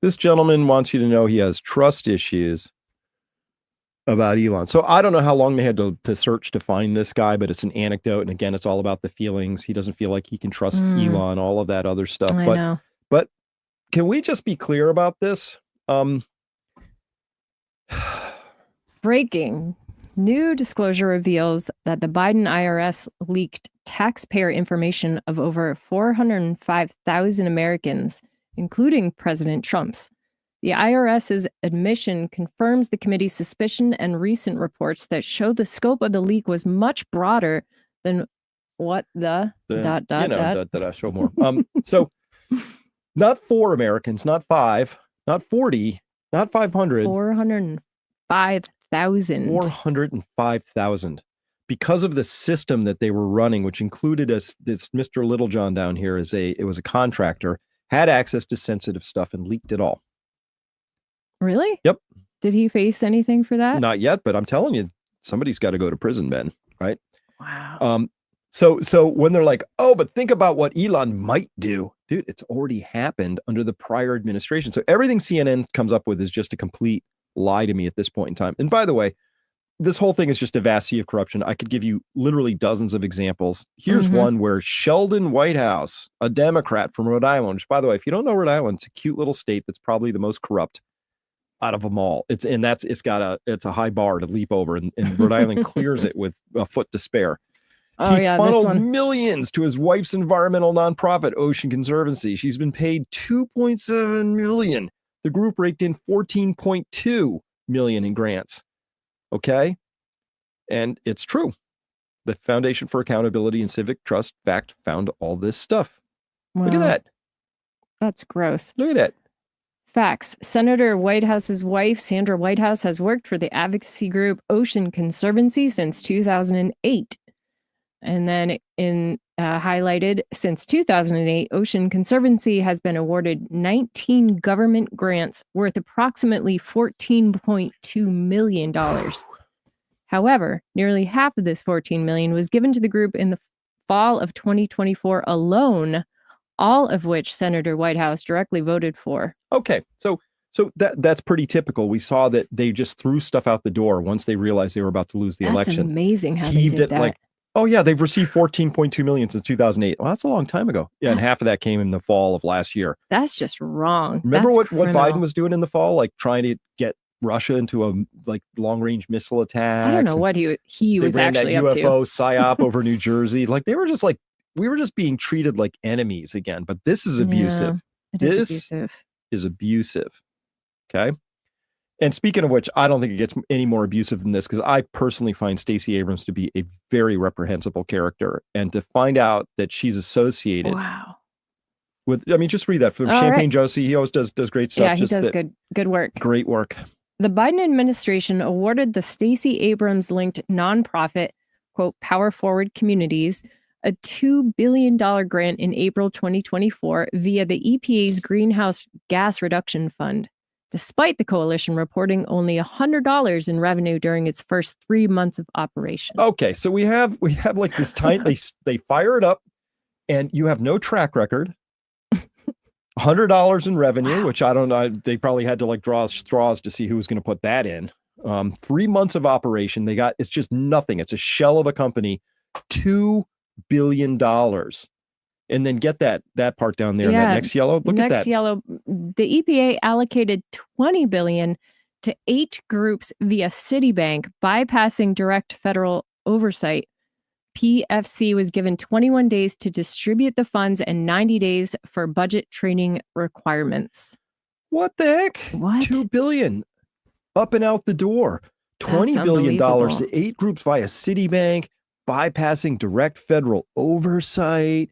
This gentleman wants you to know he has trust issues about Elon. So I don't know how long they had to search to find this guy, but it's an anecdote. And again, it's all about the feelings. He doesn't feel like he can trust Elon, all of that other stuff. But can we just be clear about this? Breaking. New disclosure reveals that the Biden IRS leaked taxpayer information of over 405,000 Americans, including President Trump's. The IRS's admission confirms the committee's suspicion and recent reports that show the scope of the leak was much broader than what the. Show more. So Not 4 Americans, not 5, not 40, not 500. 405,000. 405,000. Because of the system that they were running, which included this Mr. Littlejohn down here it was a contractor, had access to sensitive stuff and leaked it all. Really? Yep. Did he face anything for that? Not yet, but I'm telling you, somebody's got to go to prison, Ben, right? Wow. So when they're like, oh, but think about what Elon might do, dude, it's already happened under the prior administration. So everything CNN comes up with is just a complete lie to me at this point in time. And by the way, this whole thing is just a vast sea of corruption. I could give you literally dozens of examples. Here's one where Sheldon Whitehouse, a Democrat from Rhode Island, which, by the way, if you don't know Rhode Island, it's a cute little state that's probably the most corrupt out of them all. It's a high bar to leap over, and Rhode Island clears it with a foot to spare. Oh, he yeah, funneled millions to his wife's environmental nonprofit, Ocean Conservancy. She's been paid $2.7 million. The group raked in $14.2 million in grants. Okay. And it's true. The Foundation for Accountability and Civic Trust fact found all this stuff. Wow. Look at that. That's gross. Look at that. Facts. Senator Whitehouse's wife, Sandra Whitehouse, has worked for the advocacy group Ocean Conservancy since 2008. And then highlighted, since 2008, Ocean Conservancy has been awarded 19 government grants worth approximately $14.2 million. However, nearly half of this $14 million was given to the group in the fall of 2024 alone, all of which Senator Whitehouse directly voted for. Okay, so that's pretty typical. We saw that they just threw stuff out the door once they realized they were about to lose the election. That's amazing how they did that. Oh yeah, they've received $14.2 million since 2008. Well, that's a long time ago. Yeah, and half of that came in the fall of last year. That's just wrong. Remember what Biden was doing in the fall, like trying to get Russia into a long-range missile attack. I don't know what he was actually up to. UFO psyop over New Jersey. Like they were just like, we were just being treated like enemies again. But this is abusive. Yeah, it is abusive. Is abusive. Okay. And speaking of which, I don't think it gets any more abusive than this, because I personally find Stacey Abrams to be a very reprehensible character. And to find out that she's associated with, I mean, just read that from Champagne Josie. He always does great stuff. Yeah, he does good work. Great work. The Biden administration awarded the Stacey Abrams linked nonprofit, quote, Power Forward Communities, a $2 billion grant in April 2024 via the EPA's Greenhouse Gas Reduction Fund, despite the coalition reporting only $100 in revenue during its first 3 months of operation. Okay, so we have like this tiny, they fire it up, and you have no track record. $100 in revenue, which I don't know. They probably had to like draw straws to see who was going to put that in. 3 months of operation. It's just nothing. It's a shell of a company. $2 billion. And then get that part down there in that next yellow. Look at that. Next yellow. The EPA allocated $20 billion to 8 groups via Citibank, bypassing direct federal oversight. PFC was given 21 days to distribute the funds and 90 days for budget training requirements. What the heck? What? $2 billion up and out the door. $20 billion to 8 groups via Citibank, bypassing direct federal oversight.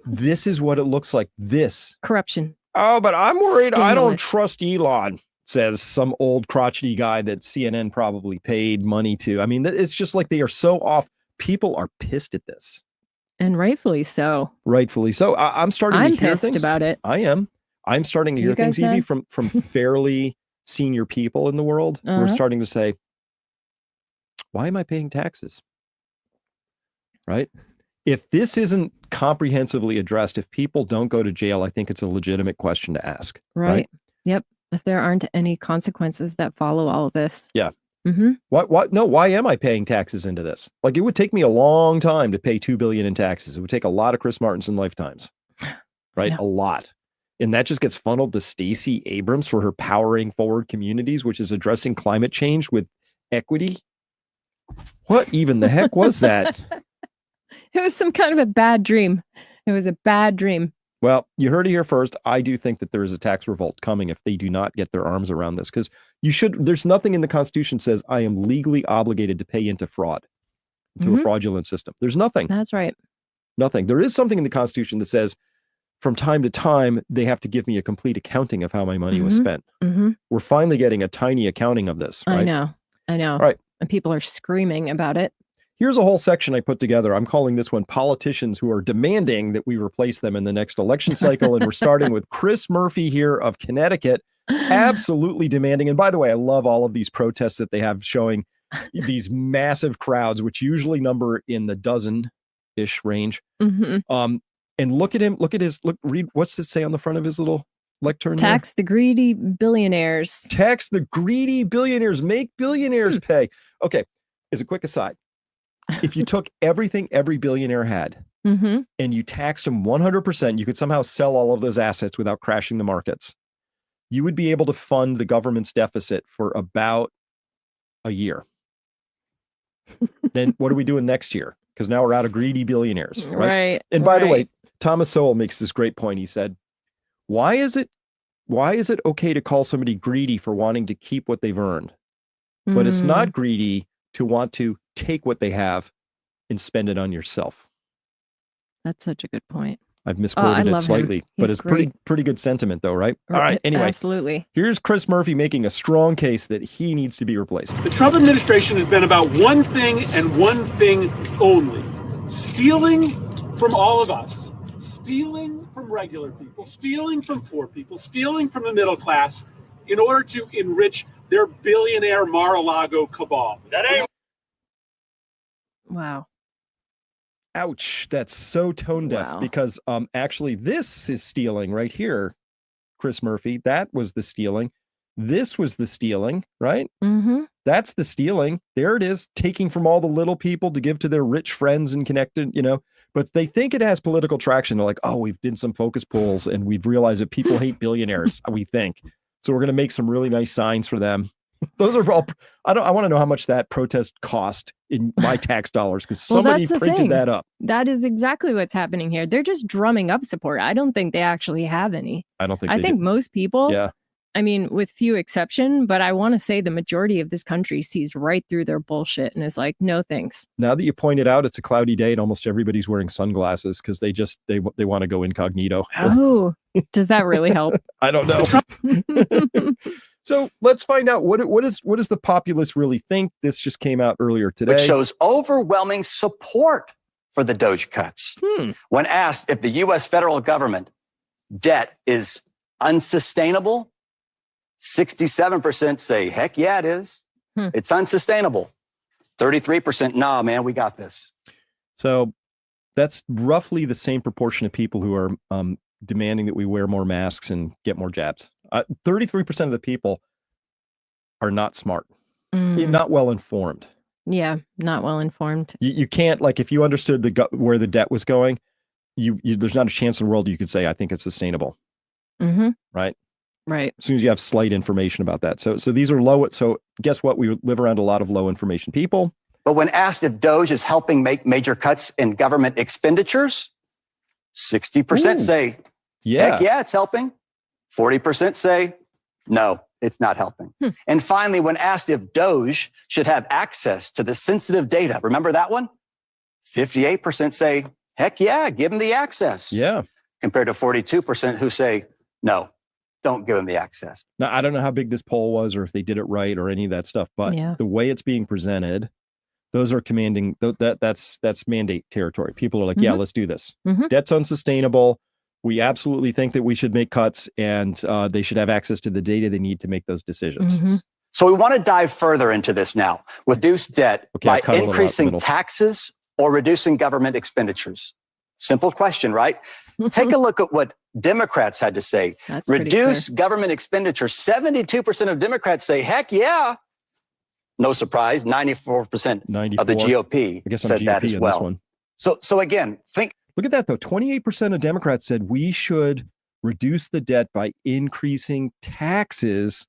This is what it looks like. This corruption. Oh, but I'm worried. Scandalous. I don't trust Elon, says some old crotchety guy that CNN probably paid money to. I mean, it's just like they are so off. People are pissed at this. And rightfully so. Rightfully so. I'm starting to hear things. I'm pissed about it. I am. I'm starting to hear things, Evie, from fairly senior people in the world who are starting to say, why am I paying taxes? Right? If this isn't comprehensively addressed, if people don't go to jail, I think it's a legitimate question to ask. Right. Yep. If there aren't any consequences that follow all of this. Yeah. Mm-hmm. What? No, why am I paying taxes into this? Like, it would take me a long time to pay $2 billion in taxes. It would take a lot of Chris Martinson lifetimes, right? A lot. And that just gets funneled to Stacey Abrams for her Powering Forward Communities, which is addressing climate change with equity. What even the heck was that? It was some kind of a bad dream. It was a bad dream. Well, you heard it here first. I do think that there is a tax revolt coming if they do not get their arms around this, because there's nothing in the Constitution says I am legally obligated to pay into fraud, to a fraudulent system. There's nothing. That's right. Nothing. There is something in the Constitution that says from time to time, they have to give me a complete accounting of how my money was spent. We're finally getting a tiny accounting of this, right? I know. All right. And people are screaming about it. Here's a whole section I put together. I'm calling this one Politicians Who Are Demanding That We Replace Them in the Next Election Cycle. And we're starting with Chris Murphy here of Connecticut, absolutely demanding. And by the way, I love all of these protests that they have showing these massive crowds, which usually number in the dozen-ish range. And look at him. Read, what's it say on the front of his little lectern? Tax the greedy billionaires. Tax the greedy billionaires. Make billionaires pay. Okay, as a quick aside, if you took everything every billionaire had and you taxed them 100%, you could somehow sell all of those assets without crashing the markets. You would be able to fund the government's deficit for about a year. Then what are we doing next year? Because now we're out of greedy billionaires, right? And by the way, Thomas Sowell makes this great point. He said, why is it okay to call somebody greedy for wanting to keep what they've earned? But it's not greedy to want to take what they have and spend it on yourself. That's such a good point. I've misquoted it slightly, but it's pretty good sentiment though, right? All right, anyway. Absolutely. Here's Chris Murphy making a strong case that he needs to be replaced. The Trump administration has been about one thing and one thing only: stealing from all of us, stealing from regular people, stealing from poor people, stealing from the middle class in order to enrich their billionaire Mar-a-Lago cabal. That ain't. Wow. Ouch. That's so tone deaf because actually this is stealing right here, Chris Murphy. That was the stealing. This was the stealing, right? That's the stealing. There it is, taking from all the little people to give to their rich friends and connected, but they think it has political traction. They're like, oh, we've done some focus polls and we've realized that people hate billionaires, we think. So we're going to make some really nice signs for them. Those are all, I want to know how much that protest cost in my tax dollars because somebody printed that up. That is exactly what's happening here. They're just drumming up support. I don't think they actually have any. I don't think I think most people, yeah. I mean, with few exception, but I want to say the majority of this country sees right through their bullshit and is like, no thanks. Now that you pointed out it's a cloudy day and almost everybody's wearing sunglasses because they want to go incognito. Oh, does that really help? I don't know. So let's find out what does the populace really think? This just came out earlier today. Which shows overwhelming support for the Doge cuts. When asked if the U.S. federal government debt is unsustainable, 67% say, heck yeah, it is. It's unsustainable. 33%, nah, man, we got this. So that's roughly the same proportion of people who are demanding that we wear more masks and get more jabs. 33% of the people are not smart, not well informed. Yeah, not well informed. You can't, like, if you understood where the debt was going, there's not a chance in the world you could say, I think it's sustainable. Right? Right. As soon as you have slight information about that. So these are low. So guess what? We live around a lot of low information people. But when asked if Doge is helping make major cuts in government expenditures, 60% say, heck yeah, it's helping. 40% say, no, it's not helping. And finally, when asked if Doge should have access to the sensitive data, remember that one? 58% say, heck yeah, give them the access. Yeah. Compared to 42% who say, no, don't give them the access. Now, I don't know how big this poll was or if they did it right or any of that stuff, but the way it's being presented, those are commanding, that's mandate territory. People are like, yeah, let's do this. Debt's unsustainable. We absolutely think that we should make cuts and they should have access to the data they need to make those decisions. So we want to dive further into this now. Reduce debt by increasing taxes or reducing government expenditures. Simple question, right? Take a look at what Democrats had to say. Reduce government expenditures. 72% of Democrats say, heck yeah. No surprise, 94% of the GOP said that as well. So again, look at that, though. 28% of Democrats said we should reduce the debt by increasing taxes.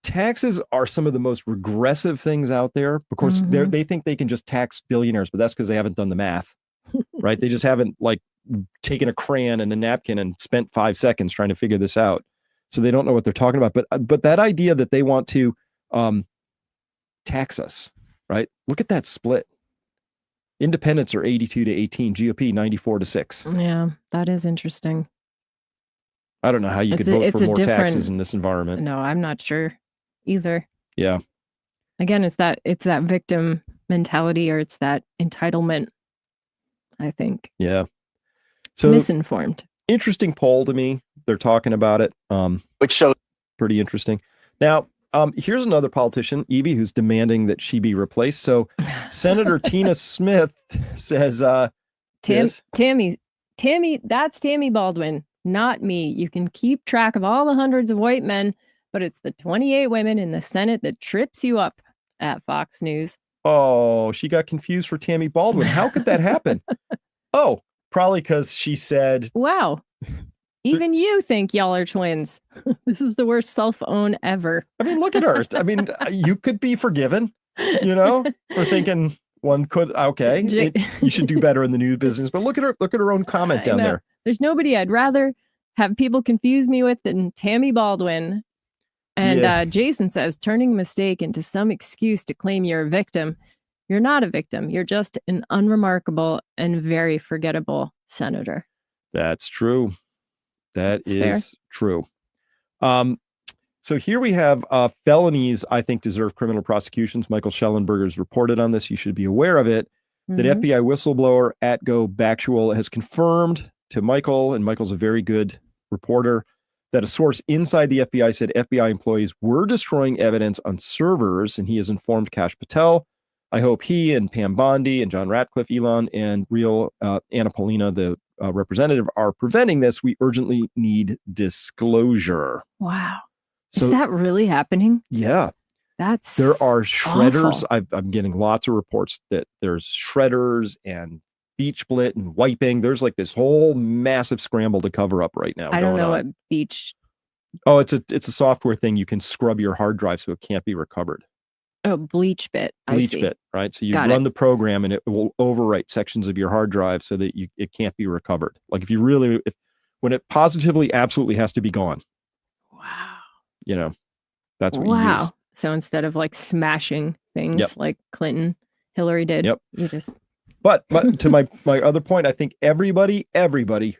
Taxes are some of the most regressive things out there. Of course, they think they can just tax billionaires, but that's because they haven't done the math, right? They just haven't taken a crayon and a napkin and spent 5 seconds trying to figure this out. So they don't know what they're talking about. But that idea that they want to tax us, right? Look at that split. Independents are 82 to 18, GOP 94 to 6. Yeah, that is interesting. I don't know how you could vote for more taxes in this environment. No, I'm not sure either. Yeah. Again, it's that victim mentality, or it's that entitlement, I think. Yeah. So misinformed. Interesting poll to me. They're talking about it. Which shows pretty interesting. Now, here's another politician, Evie, who's demanding that she be replaced. So Senator Tina Smith says, Tammy, that's Tammy Baldwin, not me. You can keep track of all the hundreds of white men, but it's the 28 women in the Senate that trips you up at Fox News. Oh, she got confused for Tammy Baldwin. How could that happen? Oh, probably because she said, wow, even you think y'all are twins. This is the worst cell phone ever. I mean, look at her. I mean, you could be forgiven, for thinking one could, okay, you should do better in the news business. But look at her own comment down there. There's nobody I'd rather have people confuse me with than Tammy Baldwin. And Jason says, turning a mistake into some excuse to claim you're a victim. You're not a victim. You're just an unremarkable and very forgettable senator. That's true. That's true. So here we have felonies, I think, deserve criminal prosecutions. Michael Schellenberger's reported on this. You should be aware of it. That FBI whistleblower Atgo Baxual has confirmed to Michael, and Michael's a very good reporter, that a source inside the FBI said FBI employees were destroying evidence on servers, and he has informed Kash Patel. I hope he and Pam Bondi and John Ratcliffe, Elon, and real Anna Paulina, the representative, are preventing this. We urgently need disclosure. Wow. So, is that really happening? Yeah. There are shredders. I'm getting lots of reports that there's shredders and beach split and wiping. There's like this whole massive scramble to cover up right now. I don't know what beach. Oh, it's a software thing. You can scrub your hard drive so it can't be recovered. Oh, bleach bit. Bleach bit, right? So you run the program and it will overwrite sections of your hard drive so that it can't be recovered. Like when it positively absolutely has to be gone. Wow. That's what you use. So instead of like smashing things like Clinton, Hillary did, you just. But to my other point, I think everybody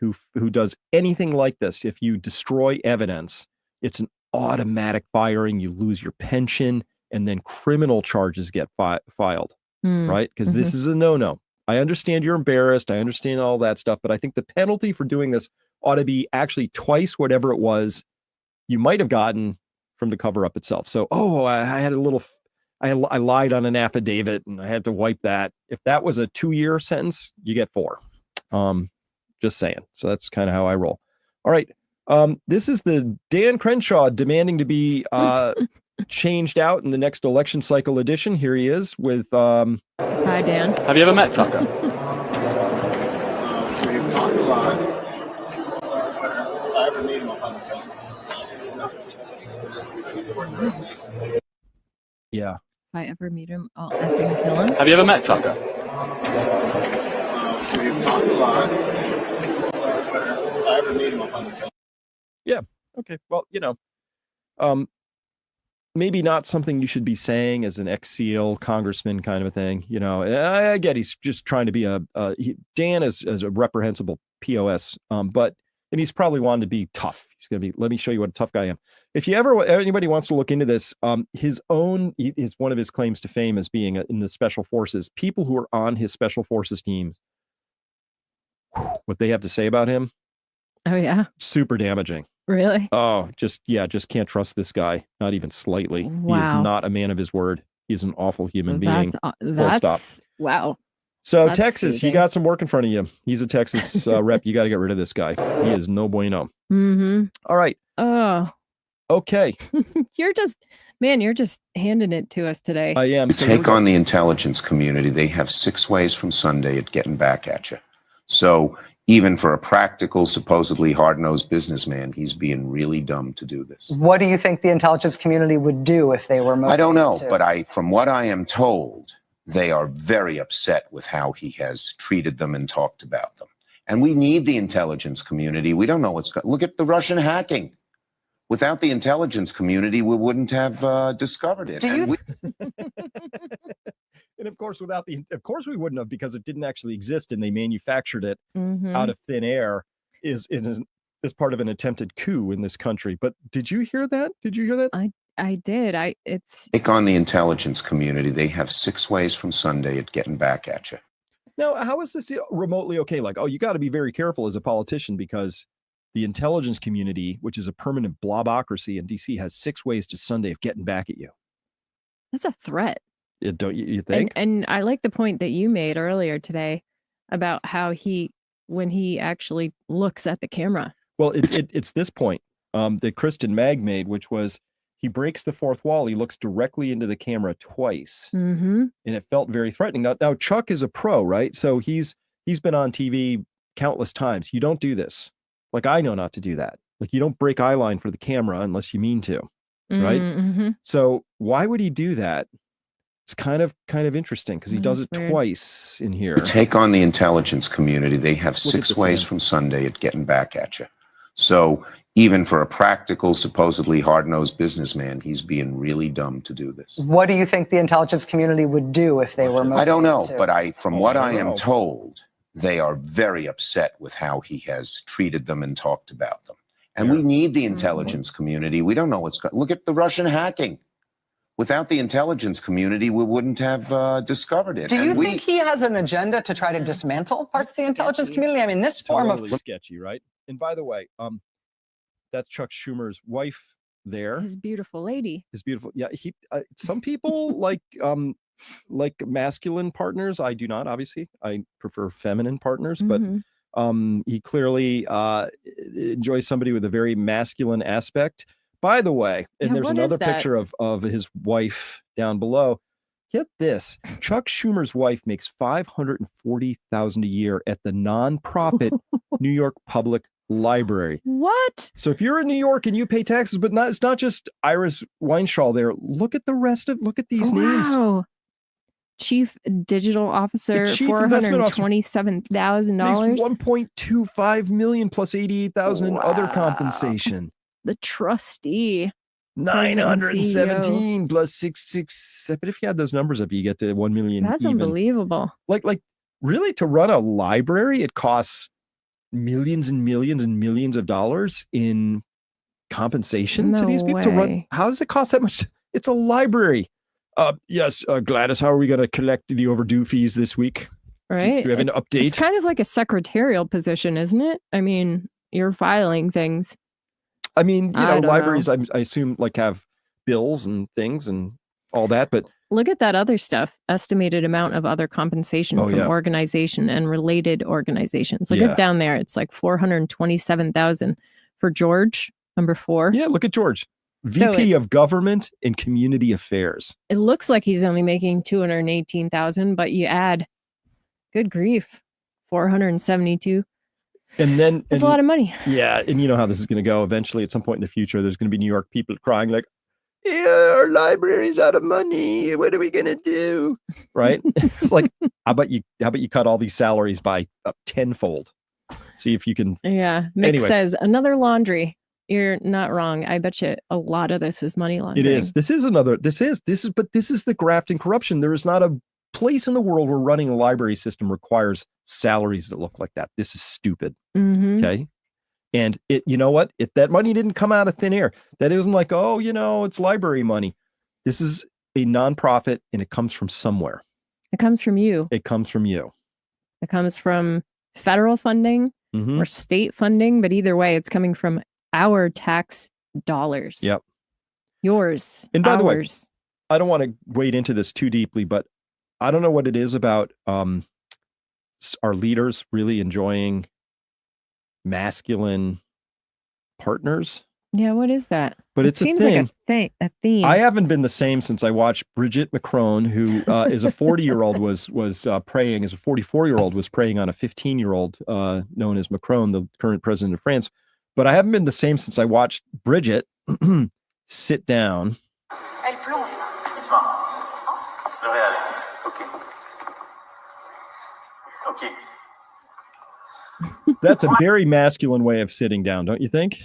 who does anything like this, if you destroy evidence, it's an automatic firing. You lose your pension, and then criminal charges get filed, right? Because this is a no-no. I understand you're embarrassed. I understand all that stuff, but I think the penalty for doing this ought to be actually twice whatever it was you might have gotten from the cover-up itself. So, I lied on an affidavit and I had to wipe that. If that was a 2-year sentence, you get 4. Just saying. So that's kind of how I roll. All right. This is the Dan Crenshaw demanding to be changed out in the next election cycle edition. Here he is with Hi, Dan. Have you ever met Tucker? We've talked a lot. I haven't made him up on the telephone. Yeah. If I ever meet him, I'll effing kill him. Have you ever met Tucker? We've talked a lot. I haven't made him up on the telephone. Yeah. Okay. Well, maybe not something you should be saying as an ex-SEAL congressman kind of a thing. I get he's just trying to be Dan is a reprehensible POS, and he's probably wanted to be tough. He's going to be, let me show you what a tough guy I am. If anybody wants to look into this, is one of his claims to fame as being in the special forces. People who are on his special forces teams, what they have to say about him. Oh yeah. Super damaging. Really? Oh, just can't trust this guy. Not even slightly. Wow. He is not a man of his word. He's an awful human being. Full stop. Wow. So Texas, you got some work in front of you. He's a Texas rep. You got to get rid of this guy. He is no bueno. All right. Oh. Okay. You're just handing it to us today. I am. So take on the intelligence community. They have 6 ways from Sunday at getting back at you. So even for a practical, supposedly hard-nosed businessman, he's being really dumb to do this. What do you think the intelligence community would do if they were motivated? I don't know, but from what I am told, they are very upset with how he has treated them and talked about them. And we need the intelligence community. We don't know what's going on. Look at the Russian hacking. Without the intelligence community, we wouldn't have discovered it. And of course, of course we wouldn't have, because it didn't actually exist and they manufactured it out of thin air. Is as part of an attempted coup in this country. But did you hear that? Did you hear that? I did. Take on the intelligence community. They have 6 ways from Sunday at getting back at you. Now, how is this remotely okay? Like, oh, you got to be very careful as a politician because the intelligence community, which is a permanent blobocracy in DC, has 6 ways to Sunday of getting back at you. That's a threat. Don't you think? And I like the point that you made earlier today about how when he actually looks at the camera. Well, it's this point that Kristen Mag made, which was he breaks the fourth wall. He looks directly into the camera twice, and it felt very threatening. Now Chuck is a pro, right? So he's been on TV countless times. You don't do this. Like, I know not to do that. Like, you don't break eye line for the camera unless you mean to, right? Mm-hmm. So why would he do that? It's kind of interesting because he does it twice in here. Take on the intelligence community. They have 6 ways from Sunday at getting back at you. So even for a practical, supposedly hard-nosed businessman, he's being really dumb to do this. What do you think the intelligence community would do if they were? I don't know, but from what I am told, they are very upset with how he has treated them and talked about them. And we need the intelligence community. We don't know what's going. Look at the Russian hacking. Without the intelligence community, we wouldn't have discovered it. Do you think he has an agenda to try to dismantle parts of the intelligence community? I mean, this form totally of sketchy, right? And by the way, that's Chuck Schumer's wife there. His beautiful lady. His beautiful. Yeah. Some people like masculine partners. I do not, obviously. I prefer feminine partners, but he clearly enjoys somebody with a very masculine aspect. By the way, and there's another picture of his wife down below. Get this. Chuck Schumer's wife makes $540,000 a year at the nonprofit New York Public Library. What? So if you're in New York and you pay taxes, but it's not just Iris Weinschall there. Look at these names. Chief Digital Officer, $427,000. $427,000. $1.25 million plus $88,000 in other compensation. The trustee, 917 plus 667. But if you add those numbers up, you get to 1 million. That's even unbelievable. Like really, to run a library, it costs millions and millions and millions of dollars in compensation to these people to run. How does it cost that much? It's a library. Yes, Gladys, how are we going to collect the overdue fees this week? Right. Do you have an update? It's kind of like a secretarial position, isn't it? I mean, you're filing things. I mean, libraries, I assume, like, have bills and things and all that, but look at that other stuff. Estimated amount of other compensation from organization and related organizations. Look at down there. It's like 427,000 for George, number 4. Yeah, look at George. VP of Government and Community Affairs. It looks like he's only making 218,000, but you add, good grief, 472. And then it's a lot of money. Yeah. And you know how this is going to go. Eventually, at some point in the future, there's going to be New York people crying like, yeah, our library's out of money. What are we going to do? Right. It's like, how about you cut all these salaries by tenfold? See if you can. Yeah. Mick says another laundry. You're not wrong. I bet you a lot of this is money laundering. It is. This is the graft and corruption. There is not a place in the world where running a library system requires salaries that look like that. This is stupid. Okay. And you know what? That money didn't come out of thin air. That isn't like, oh, it's library money. This is a nonprofit and it comes from somewhere. It comes from you. It comes from you. It comes from federal funding or state funding. But either way, it's coming from our tax dollars. Yep. Yours. And by the way, I don't want to wade into this too deeply, but I don't know what it is about our leaders really enjoying masculine partners. Yeah, what is that? But it seems like a theme. I haven't been the same since I watched Brigitte Macron, who is a 40-year-old, was preying, as a 44-year-old was preying on a 15-year-old known as Macron, the current president of France. But I haven't been the same since I watched Brigitte sit down. That's a very masculine way of sitting down, don't you think?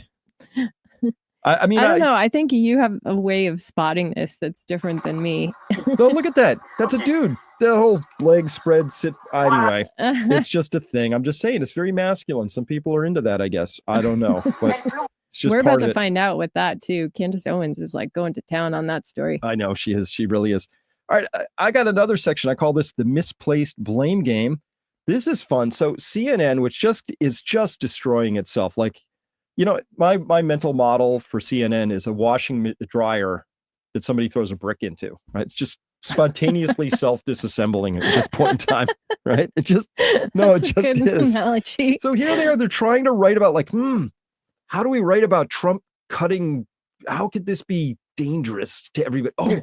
I mean, I don't know. I think you have a way of spotting this that's different than me. No, look at that. That's a dude. that whole leg spread sit. Anyway, it's just a thing. I'm just saying it's very masculine. Some people are into that, I guess. I don't know, but it's just We're about part of to it. find out with that too. Candace Owens is like going to town on that story. I know she is. She really is. All right, I got another section. I call this the misplaced blame game. This is fun. So CNN, which is just destroying itself. Like, you know, my mental model for CNN is a washing dryer that somebody throws a brick into, right? It's just spontaneously self-disassembling at this point in time, right? It just, no, That's it a just good is. analogy. So here they are, they're trying to write about like, how do we write about Trump cutting? How could this be dangerous to everybody? Oh,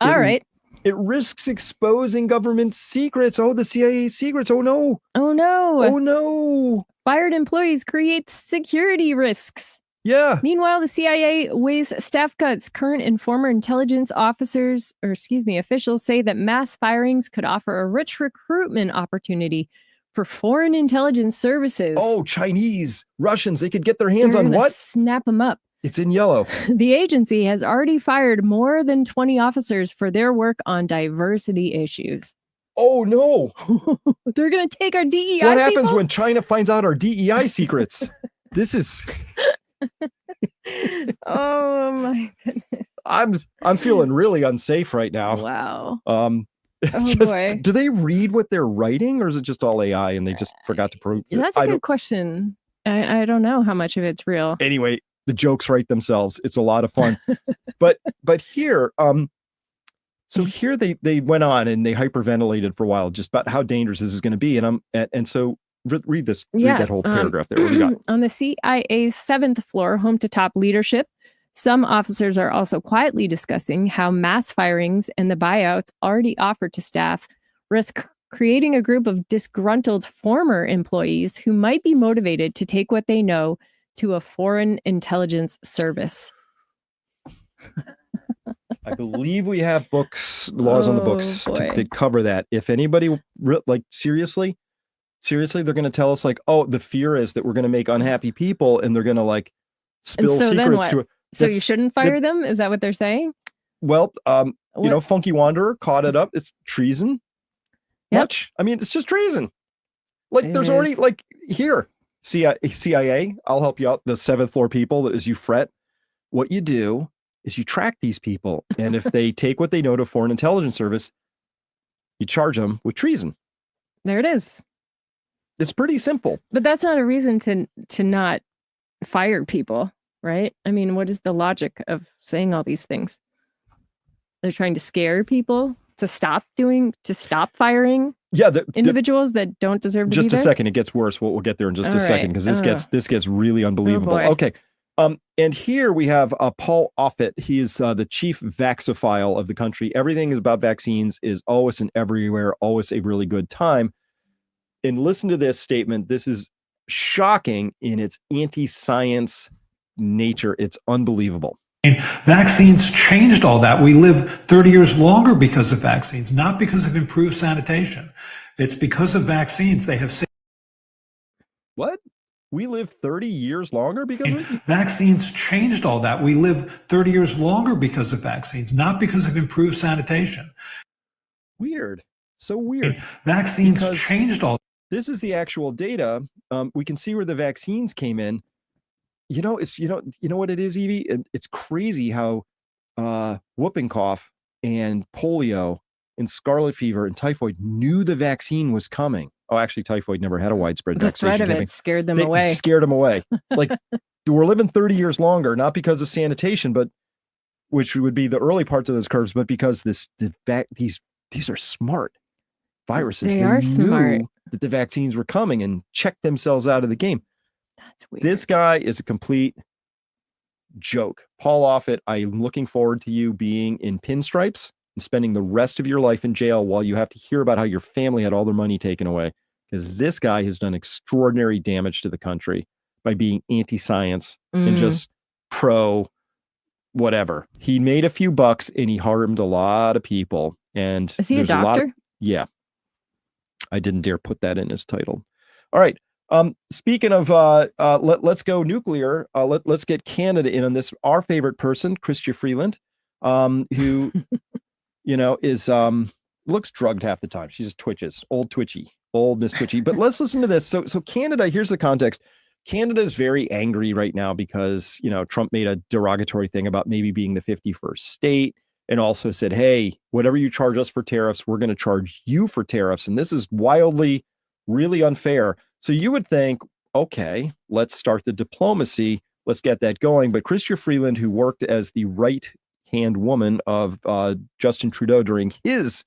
all right. It risks exposing government secrets. Oh, the CIA secrets. Oh, no. Oh, no. Oh, no. Fired employees create security risks. Yeah. Meanwhile, the CIA weighs staff cuts. Current and former intelligence officers, officials say that mass firings could offer a rich recruitment opportunity for foreign intelligence services. Oh, Chinese, Russians, they could get their hands on what? Snap them up. It's in yellow. The agency has already fired more than 20 officers for their work on diversity issues. Oh, no. They're going to take our DEI What happens people? when China finds out our DEI secrets? This is... Oh, my goodness. I'm feeling really unsafe right now. Wow. Oh, boy. Do they read what they're writing, or is it just all AI and they just forgot to prove? That's a good question. I don't know how much of it's real. Anyway, the jokes write themselves. It's a lot of fun. but here, so here they went on and they hyperventilated for a while just about how dangerous this is going to be. And so read this, read that whole paragraph there. What do you got? On the CIA's 7th floor, home to top leadership, some officers are also quietly discussing how mass firings and the buyouts already offered to staff risk creating a group of disgruntled former employees who might be motivated to take what they know to a foreign intelligence service. I believe we have laws on the books that cover that. If anybody seriously, they're going to tell us like, oh, the fear is that we're going to make unhappy people and they're going to like spill secrets to it. So you shouldn't fire them? Is that what they're saying? Well, you know, Funky Wanderer caught it up. It's treason. Yep. Much. I mean, it's just treason. Like there's already like here, CIA, I'll help you out. The 7th floor people, as you fret, what you do is you track these people. And if they take what they know to a foreign intelligence service, you charge them with treason. There it is. It's pretty simple. But that's not a reason to not fire people, right? I mean, what is the logic of saying all these things? They're trying to scare people to stop firing individuals that don't deserve to just be there? A second, it gets worse. We'll get there in just a second because this gets really unbelievable. Okay. And here we have Paul Offit. He is the chief vaxophile of the country. Everything is about vaccines is always and everywhere, always a really good time. And listen to this statement. This is shocking in its anti-science nature. It's unbelievable. Vaccines changed all that. We live 30 years longer because of vaccines, not because of improved sanitation. It's because of vaccines. They have saved. What? We live 30 years longer because of it? Vaccines changed all that. We live 30 years longer because of vaccines, not because of improved sanitation. Weird. So weird. Vaccines changed all. This is the actual data. We can see where the vaccines came in. You know, it's you know what it is, Evie? It's crazy how whooping cough and polio and scarlet fever and typhoid knew the vaccine was coming. Oh, actually, typhoid never had a widespread vaccination. The threat of it scared them away. Scared them away. Like we're living 30 years longer, not because of sanitation, but which would be the early parts of those curves, but because these are smart viruses. They are smart. That the vaccines were coming and checked themselves out of the game. That's weird. This guy is a complete joke. Paul Offit, I'm looking forward to you being in pinstripes and spending the rest of your life in jail while you have to hear about how your family had all their money taken away. Because this guy has done extraordinary damage to the country by being anti-science and just pro whatever. He made a few bucks and he harmed a lot of people. And is he a doctor? Yeah. I didn't dare put that in his title. All right. Speaking of, let's go nuclear. Let's get Canada in on this. Our favorite person, Chrystia Freeland, who, you know, is looks drugged half the time. She just twitches, old Miss Twitchy. But let's listen to this. So Canada, here's the context. Canada is very angry right now because, Trump made a derogatory thing about maybe being the 51st state, and also said, hey, whatever you charge us for tariffs, we're going to charge you for tariffs. And this is wildly, really unfair. So you would think, okay, let's start the diplomacy. Let's get that going. But Chrystia Freeland, who worked as the right-hand woman of Justin Trudeau during his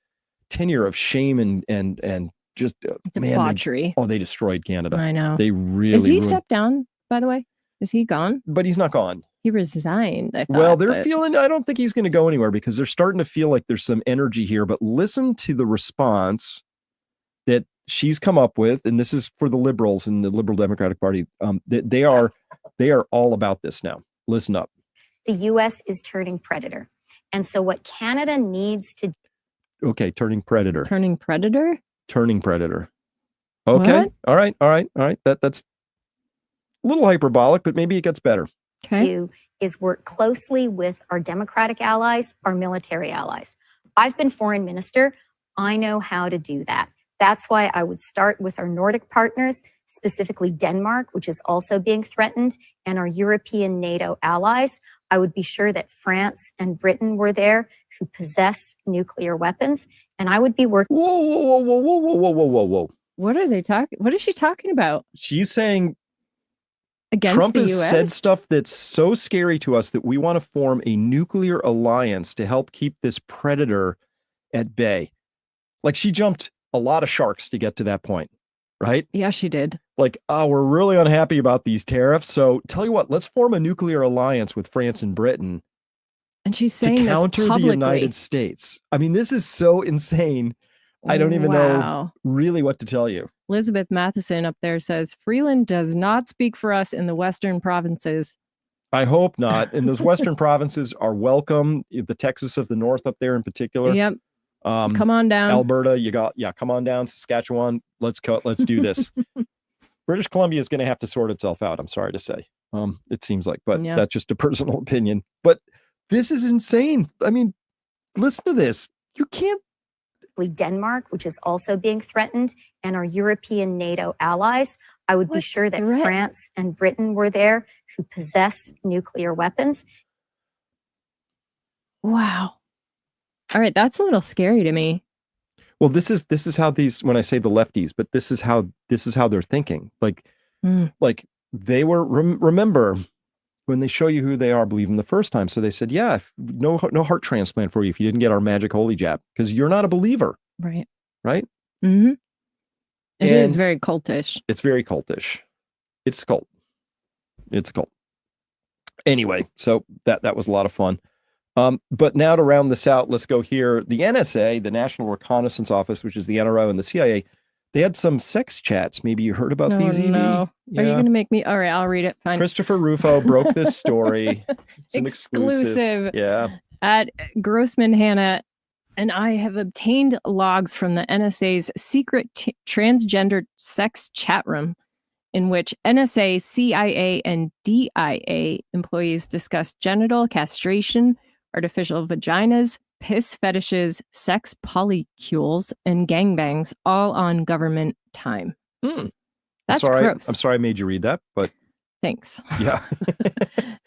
tenure of shame and just debauchery. They destroyed Canada. I know. They really Is he stepped down, by the way? Is he gone? But he's not gone. He resigned, I thought. Well, they're feeling, I don't think he's going to go anywhere because they're starting to feel like there's some energy here. But listen to the response that she's come up with, and this is for the Liberals and the Liberal Democratic Party. They are all about this now. Listen up. The U.S. is turning predator. And so what Canada needs to... Okay, turning predator. Turning predator? Turning predator. Okay. What? All right. That's a little hyperbolic, but maybe it gets better. Okay. Do is work closely with our democratic allies, our military allies. I've been foreign minister. I know how to do that. That's why I would start with our Nordic partners, specifically Denmark, which is also being threatened, and our European NATO allies. I would be sure that France and Britain were there, who possess nuclear weapons, and I would be working. Whoa. What are they talking? What is she talking about? She's saying against Trump the has US? said stuff that's so scary to us that we want to form a nuclear alliance to help keep this predator at bay. Like, she jumped a lot of sharks to get to that point, right? Yeah, she did. Like, we're really unhappy about these tariffs. So tell you what, let's form a nuclear alliance with France and Britain. And she's saying to counter this the publicly. United States. I mean, this is so insane. I don't even know really what to tell you. Elizabeth Matheson up there says Freeland does not speak for us in the Western provinces. I hope not. And those Western provinces are welcome. The Texas of the North up there in particular. Yep. Come on down. Alberta, come on down. Saskatchewan, let's do this. British Columbia is going to have to sort itself out. I'm sorry to say. It seems like, but that's just a personal opinion. But this is insane. I mean, listen to this. You can't. Denmark, which is also being threatened, and our European NATO allies. I would be sure that France and Britain were there, who possess nuclear weapons. Wow. All right, that's a little scary to me. Well, this is how these, when I say the lefties, but this is how they're thinking. Like they were, remember when they show you who they are, believe them the first time. So they said, yeah, no heart transplant for you if you didn't get our magic holy jab, because you're not a believer. Right. Right. Mm-hmm. It is very cultish. It's very cultish. It's cult. Anyway, so that was a lot of fun. But now to round this out, let's go here. The NSA, the National Reconnaissance Office, which is the NRO, and the CIA, they had some sex chats. Maybe you heard about these, Evie? No. Yeah. Are you going to make me? All right, I'll read it. Fine. Christopher Rufo broke this story. It's an exclusive. Yeah. At Grossman Hannah, and I have obtained logs from the NSA's secret transgender sex chat room, in which NSA, CIA, and DIA employees discussed genital castration, artificial vaginas, piss fetishes, sex polycules, and gangbangs, all on government time. That's gross. I'm sorry I made you read that, but thanks. Yeah.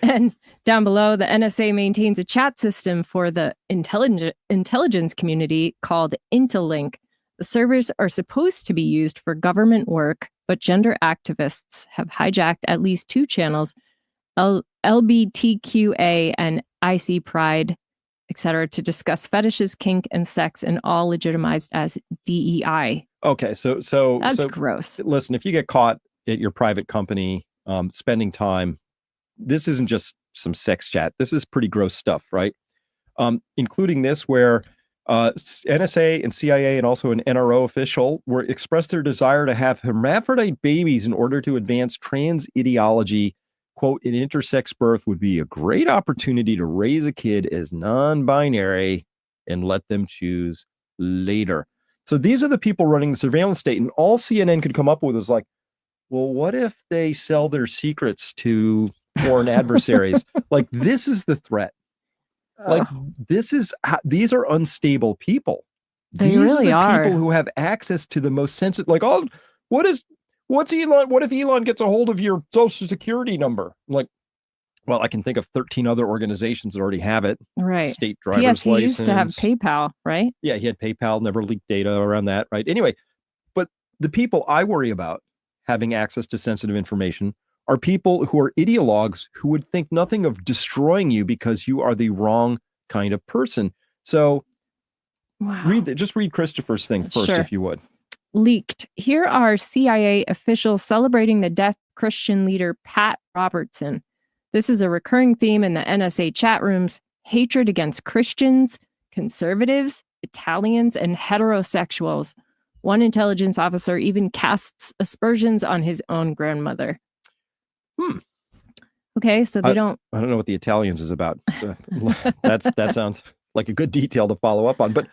And down below, the NSA maintains a chat system for the intelligence community called Intelink. The servers are supposed to be used for government work, but gender activists have hijacked at least two channels, LBTQA and IC Pride, etc., to discuss fetishes, kink, and sex, and all legitimized as DEI. Okay, so that's gross. Listen, if you get caught at your private company spending time, this isn't just some sex chat. This is pretty gross stuff, right? Including this where NSA and CIA and also an NRO official expressed their desire to have hermaphrodite babies in order to advance trans ideology. Quote, an intersex birth would be a great opportunity to raise a kid as non-binary and let them choose later. So these are the people running the surveillance state, and all CNN could come up with is like, well, what if they sell their secrets to foreign adversaries? Like, this is the threat. Like, these are unstable people. They These really are the are. people who have access to the most sensitive, like, oh, what's Elon? What if Elon gets a hold of your social security number? I'm like, well, I can think of 13 other organizations that already have it. Right. State driver's He license. used to have PayPal, right? Yeah, he had PayPal, never leaked data around that, right? Anyway, but the people I worry about having access to sensitive information are people who are ideologues who would think nothing of destroying you because you are the wrong kind of person. So just read Christopher's thing first, Sure. if you would. Leaked. Here are CIA officials celebrating the death of Christian leader Pat Robertson. This is a recurring theme in the NSA chat rooms: hatred against Christians, conservatives, Italians, and heterosexuals. One intelligence officer even casts aspersions on his own grandmother. Okay, so they don't. I don't know what the Italians is about. That sounds like a good detail to follow up on. But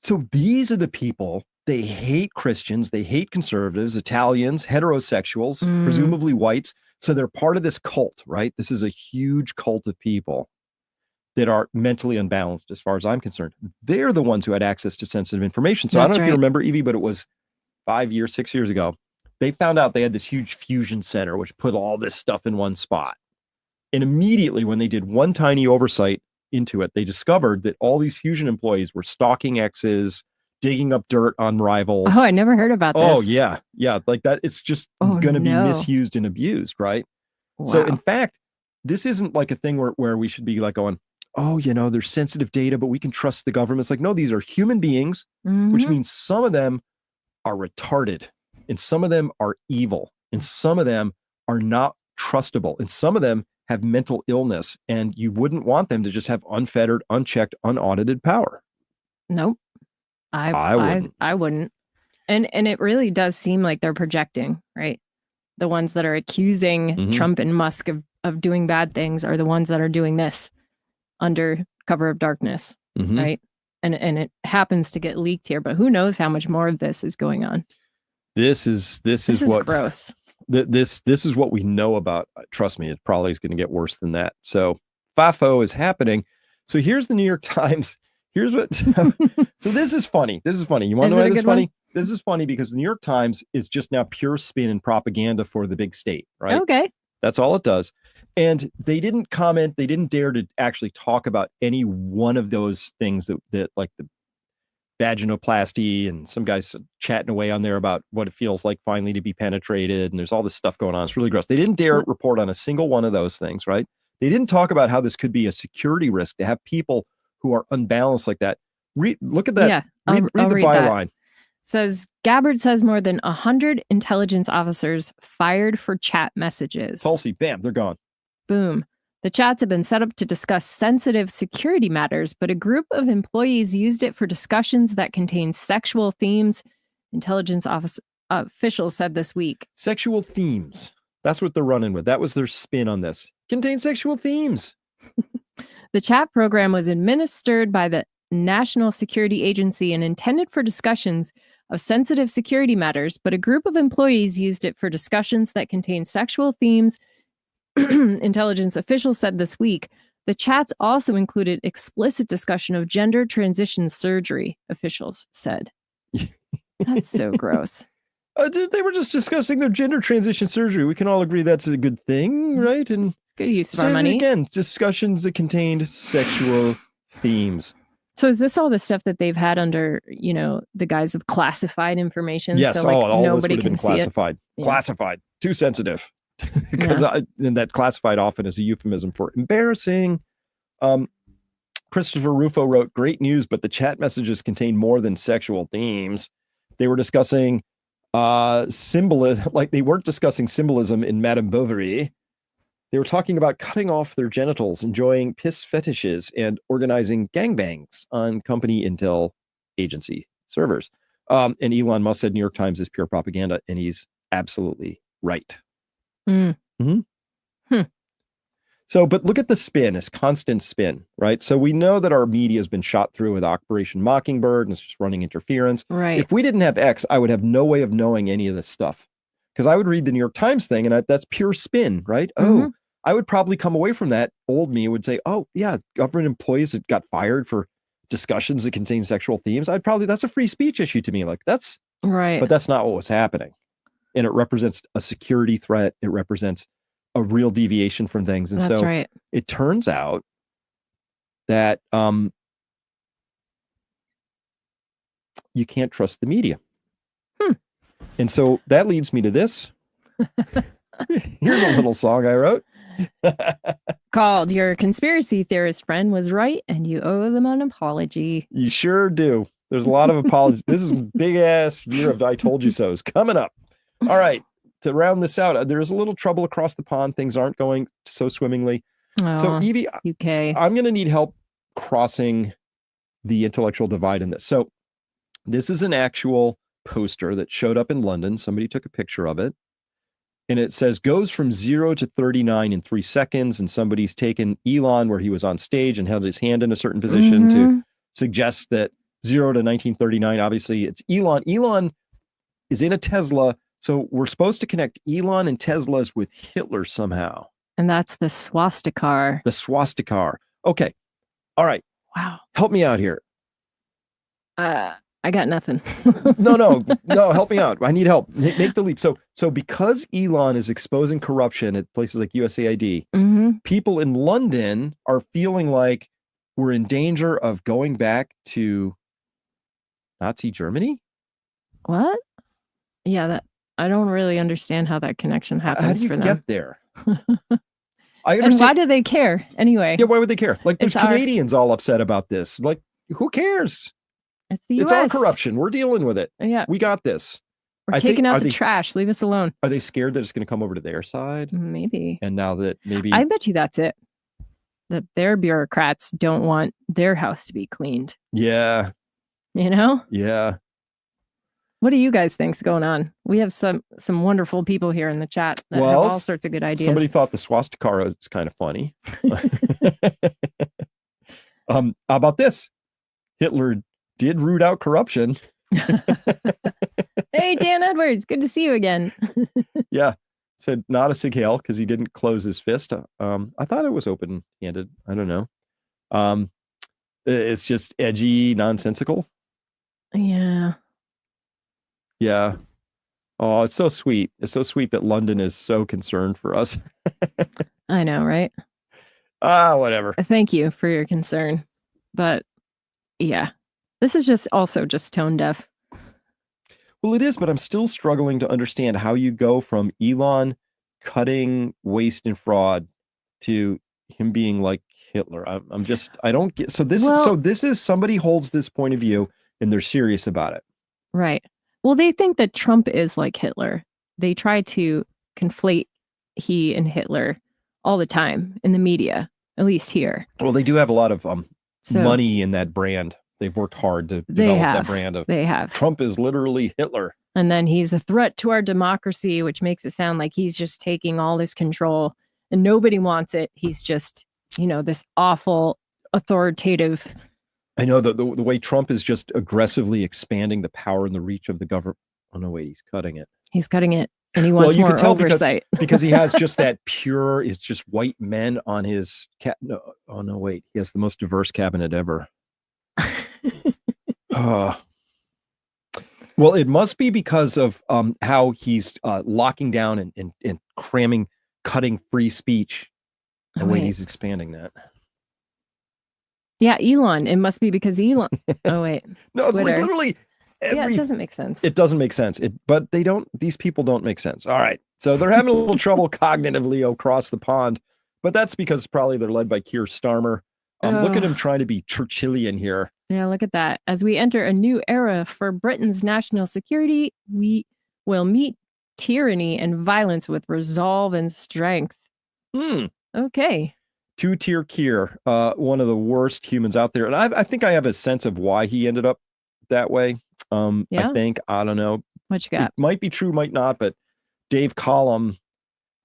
so these are the people. They hate Christians. They hate conservatives, Italians, heterosexuals, presumably whites. So they're part of this cult, right? This is a huge cult of people that are mentally unbalanced, as far as I'm concerned. They're the ones who had access to sensitive information. So I don't know if you remember, Evie, but it was 6 years ago. They found out they had this huge fusion center, which put all this stuff in one spot. And immediately when they did one tiny oversight into it, they discovered that all these fusion employees were stalking exes, digging up dirt on rivals. Oh, I never heard about this. Oh, yeah. Yeah. Like that. It's just going to be misused and abused, right? Wow. So in fact, this isn't like a thing where we should be like going, oh, there's sensitive data, but we can trust the government. It's like, no, these are human beings, which means some of them are retarded and some of them are evil and some of them are not trustable and some of them have mental illness, and you wouldn't want them to just have unfettered, unchecked, unaudited power. Nope. I wouldn't. And it really does seem like they're projecting, right? The ones that are accusing Trump and Musk of doing bad things are the ones that are doing this under cover of darkness, right? And it happens to get leaked here, but who knows how much more of this is going on. This is what gross. This is what we know about. Trust me, it probably is going to get worse than that. So FAFO is happening. So here's the New York Times. Here's what. So this is funny. You want to know why this is funny? This is funny because the New York Times is just now pure spin and propaganda for the big state, right? Okay. That's all it does. And they didn't comment. They didn't dare to actually talk about any one of those things that like the vaginoplasty, and some guys chatting away on there about what it feels like finally to be penetrated. And there's all this stuff going on. It's really gross. They didn't dare report on a single one of those things, right? They didn't talk about how this could be a security risk to have people who are unbalanced like that. Look at that. Yeah, read the byline. Says Gabbard says more than 100 intelligence officers fired for chat messages. Tulsi, bam, they're gone. Boom. The chats have been set up to discuss sensitive security matters, but a group of employees used it for discussions that contain sexual themes, intelligence officials said this week. Sexual themes. That's what they're running with. That was their spin on this. Contain sexual themes. The chat program was administered by the National Security Agency and intended for discussions of sensitive security matters, but a group of employees used it for discussions that contain sexual themes, intelligence officials said this week. The chats also included explicit discussion of gender transition surgery, officials said. That's so gross. They were just discussing their gender transition surgery. We can all agree that's a good thing, right? And good use of our money. Again, discussions that contained sexual themes. So is this all the stuff that they've had under, the guise of classified information? Yes, so, all nobody this would have can been see classified. Yeah. Classified. Too sensitive. Because and that classified often is a euphemism for embarrassing. Christopher Rufo wrote, great news, but the chat messages contain more than sexual themes. They were discussing symbolism, like they weren't discussing symbolism in Madame Bovary. They were talking about cutting off their genitals, enjoying piss fetishes, and organizing gangbangs on company intel agency servers. And Elon Musk said New York Times is pure propaganda, and he's absolutely right. So, but look at the spin, this constant spin, right? So we know that our media has been shot through with Operation Mockingbird and it's just running interference. Right. If we didn't have X, I would have no way of knowing any of this stuff because I would read the New York Times thing and that's pure spin, right? Oh, I would probably come away from that. Old me would say, oh yeah, government employees that got fired for discussions that contain sexual themes, that's a free speech issue to me. Like that's right. But that's not what was happening. And it represents a security threat. It represents a real deviation from things. And That's so right. it turns out that you can't trust the media. And so that leads me to this. Here's a little song I wrote. Called Your Conspiracy Theorist Friend Was Right and You Owe Them an Apology. You sure do. There's a lot of apologies. This is big ass year of I told you so's coming up. All right. To round this out, there's a little trouble across the pond. Things aren't going so swimmingly. So Evie, UK. I'm going to need help crossing the intellectual divide in this. So this is an actual poster that showed up in London. Somebody took a picture of it. And it says goes from 0 to 39 in 3 seconds. And somebody's taken Elon where he was on stage and held his hand in a certain position to suggest that 0 to 1939, obviously it's Elon. Elon is in a Tesla. So we're supposed to connect Elon and Teslas with Hitler somehow. And that's the swastika. The swastika. Okay. All right. Wow. Help me out here. I got nothing. No, help me out. I need help. Make the leap. So because Elon is exposing corruption at places like USAID, people in London are feeling like we're in danger of going back to Nazi Germany. What? Yeah, that I don't really understand how that connection happens How do you for them. get there? And why do they care anyway? Yeah, why would they care? Like, there's It's our- Canadians all upset about this. Like, who cares? It's the US. It's our corruption. We're dealing with it. Yeah. We got this. We're taking out the trash. Leave us alone. Are they scared that it's going to come over to their side? Maybe. And now that maybe I bet you that's it. That their bureaucrats don't want their house to be cleaned. Yeah. You know? Yeah. What do you guys think's going on? We have some wonderful people here in the chat that have all sorts of good ideas. Somebody thought the swastika was kind of funny. How about this? Hitler did root out corruption. Hey, Dan Edwards, good to see you again. Yeah. Said not a sig hail because he didn't close his fist. I thought it was open-handed. I don't know. It's just edgy, nonsensical. Yeah. Yeah. Oh, it's so sweet. It's so sweet that London is so concerned for us. I know, right? Whatever. Thank you for your concern. But yeah, this is just tone deaf. Well, it is, but I'm still struggling to understand how you go from Elon cutting waste and fraud to him being like Hitler. I don't get, so this is somebody holds this point of view and they're serious about it. Right. Well, they think that Trump is like Hitler. They try to conflate he and Hitler all the time in the media, at least here. Well, they do have a lot of money in that brand. They've worked hard to develop that brand of. They have. Trump is literally Hitler. And then he's a threat to our democracy, which makes it sound like he's just taking all this control and nobody wants it. He's just, this awful authoritative. I know the way Trump is just aggressively expanding the power and the reach of the government. Oh, no, wait, he's cutting it. He's cutting it. And he wants more oversight. Because he has just that pure, it's just white men on his wait, he has the most diverse cabinet ever. Well, it must be because of how he's locking down and cutting free speech. He's expanding that. Yeah, Elon. It must be because Elon. Oh, wait. No, it's like literally. Yeah, it doesn't make sense. It doesn't make sense. But these people don't make sense. All right. So they're having a little trouble cognitively across the pond, but that's because probably they're led by Keir Starmer. Look at him trying to be Churchillian here. Yeah, look at that. As we enter a new era for Britain's national security, we will meet tyranny and violence with resolve and strength. Okay. Two-tier Keir, one of the worst humans out there. And I think I have a sense of why he ended up that way. Yeah? I don't know. What you got? It might be true, might not, but Dave Collum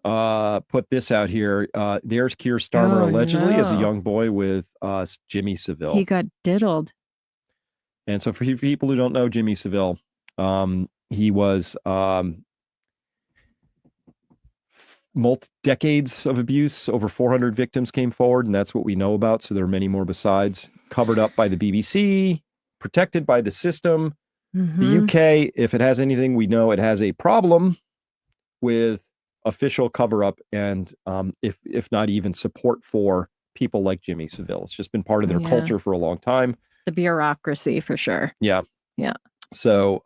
put this out here. There's Keir Starmer allegedly as a young boy with Jimmy Savile. He got diddled. And so for people who don't know Jimmy Savile, he was decades of abuse. Over 400 victims came forward, and that's what we know about. So there are many more besides, covered up by the BBC, protected by the system. The UK, if it has anything, we know it has a problem with official cover-up and if not even support for people like Jimmy Savile. It's just been part of their culture for a long time. The bureaucracy, for sure. Yeah. Yeah. So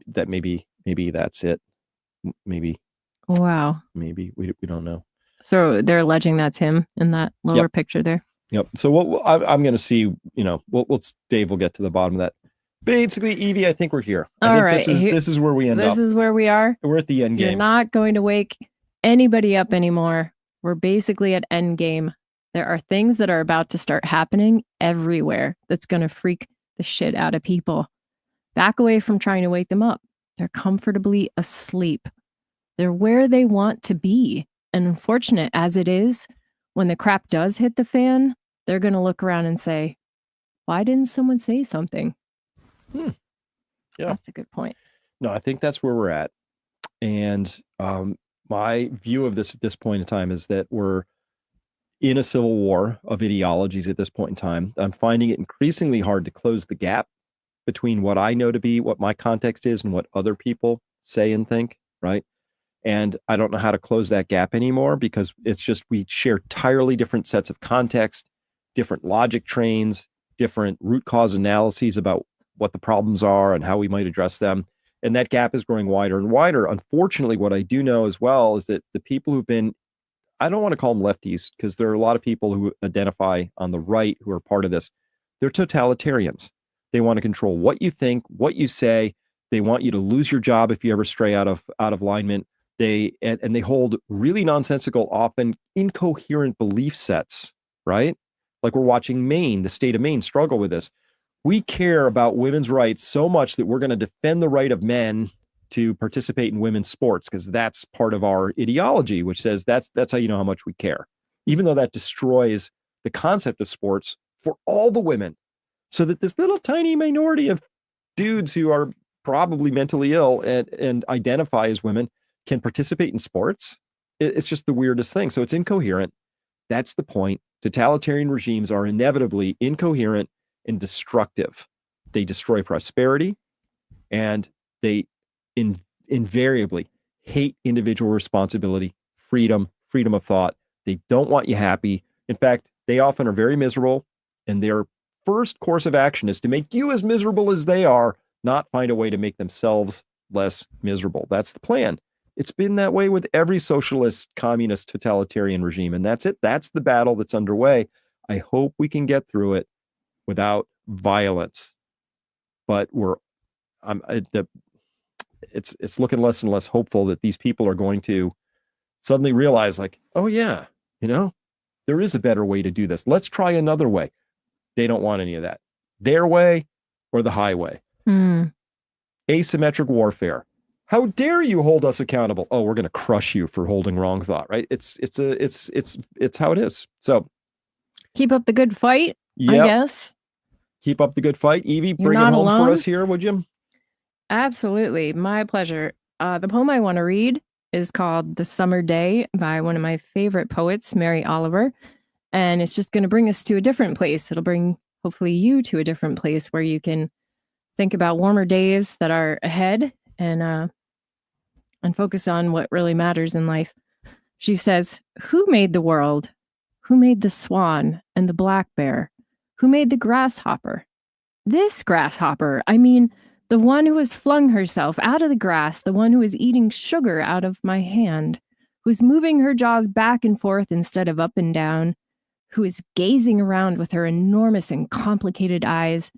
that maybe that's it. Maybe. Wow. Maybe we don't know. So they're alleging that's him in that lower picture there. Yep. So what I'm going to see, Dave will get to the bottom of that. Basically, Evie, I think we're here. This is where we end up. This is where we are. We're at the end game. You're not going to wake anybody up anymore. We're basically at end game. There are things that are about to start happening everywhere that's going to freak the shit out of people. Back away from trying to wake them up. They're comfortably asleep. They're where they want to be. And unfortunate as it is, when the crap does hit the fan, they're going to look around and say, why didn't someone say something? Yeah, that's a good point. No, I think that's where we're at. And my view of this at this point in time is that we're in a civil war of ideologies at this point in time. I'm finding it increasingly hard to close the gap between what I know to be what my context is and what other people say and think, right? And I don't know how to close that gap anymore because it's just we share entirely different sets of context, different logic trains, different root cause analyses about what the problems are and how we might address them. And that gap is growing wider and wider. Unfortunately, what I do know as well is that the people who've been, I don't want to call them lefties because there are a lot of people who identify on the right who are part of this. They're totalitarians. They want to control what you think, what you say. They want you to lose your job if you ever stray out of alignment. They hold really nonsensical, often incoherent belief sets, right? Like we're watching Maine, the state of Maine, struggle with this. We care about women's rights so much that we're going to defend the right of men to participate in women's sports because that's part of our ideology, which says that's how you know how much we care, even though that destroys the concept of sports for all the women, so that this little tiny minority of dudes who are probably mentally ill and identify as women can participate in sports. It's just the weirdest thing. So it's incoherent. That's the point. Totalitarian regimes are inevitably incoherent and destructive. They destroy prosperity, and they invariably hate individual responsibility, freedom of thought. They don't want you happy. In fact, they often are very miserable, and their first course of action is to make you as miserable as they are, not find a way to make themselves less miserable. That's the plan. It's been that way with every socialist, communist, totalitarian regime, and that's it. That's the battle that's underway. I hope we can get through it without violence, but it's looking less and less hopeful that these people are going to suddenly realize, like, oh yeah, there is a better way to do this. Let's try another way. They don't want any of that. Their way or the highway. Asymmetric warfare. How dare you hold us accountable? Oh, we're going to crush you for holding wrong thought, right? It's how it is. So keep up the good fight. I guess. Keep up the good fight. Evie, bring it home alone. For us here, would you? Absolutely. My pleasure. The poem I want to read is called The Summer Day by one of my favorite poets, Mary Oliver. And it's just going to bring us to a different place. It'll bring, hopefully, you to a different place where you can think about warmer days that are ahead and focus on what really matters in life. She says, who made the world? Who made the swan and the black bear? Who made the grasshopper? This grasshopper, I mean, the one who has flung herself out of the grass, the one who is eating sugar out of my hand, who is moving her jaws back and forth instead of up and down, who is gazing around with her enormous and complicated eyes.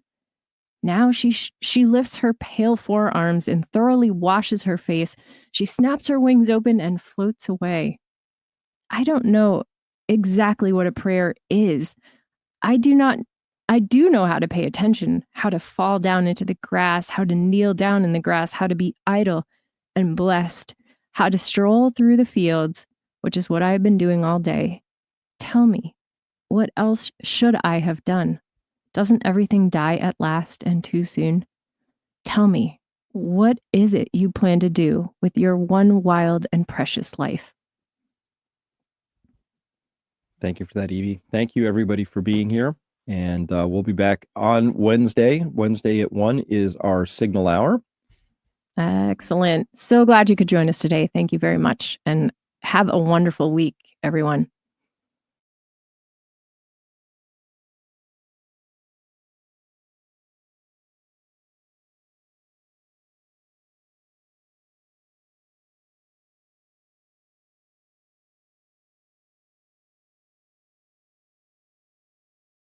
Now she lifts her pale forearms and thoroughly washes her face. She snaps her wings open and floats away. I don't know exactly what a prayer is. I do know how to pay attention, how to fall down into the grass, how to kneel down in the grass, how to be idle and blessed, how to stroll through the fields, which is what I've been doing all day. Tell me, what else should I have done? Doesn't everything die at last and too soon? Tell me, what is it you plan to do with your one wild and precious life? Thank you for that, Evie. Thank you, everybody, for being here. And we'll be back on Wednesday. Wednesday at 1 is our Signal Hour. Excellent. So glad you could join us today. Thank you very much. And have a wonderful week, everyone.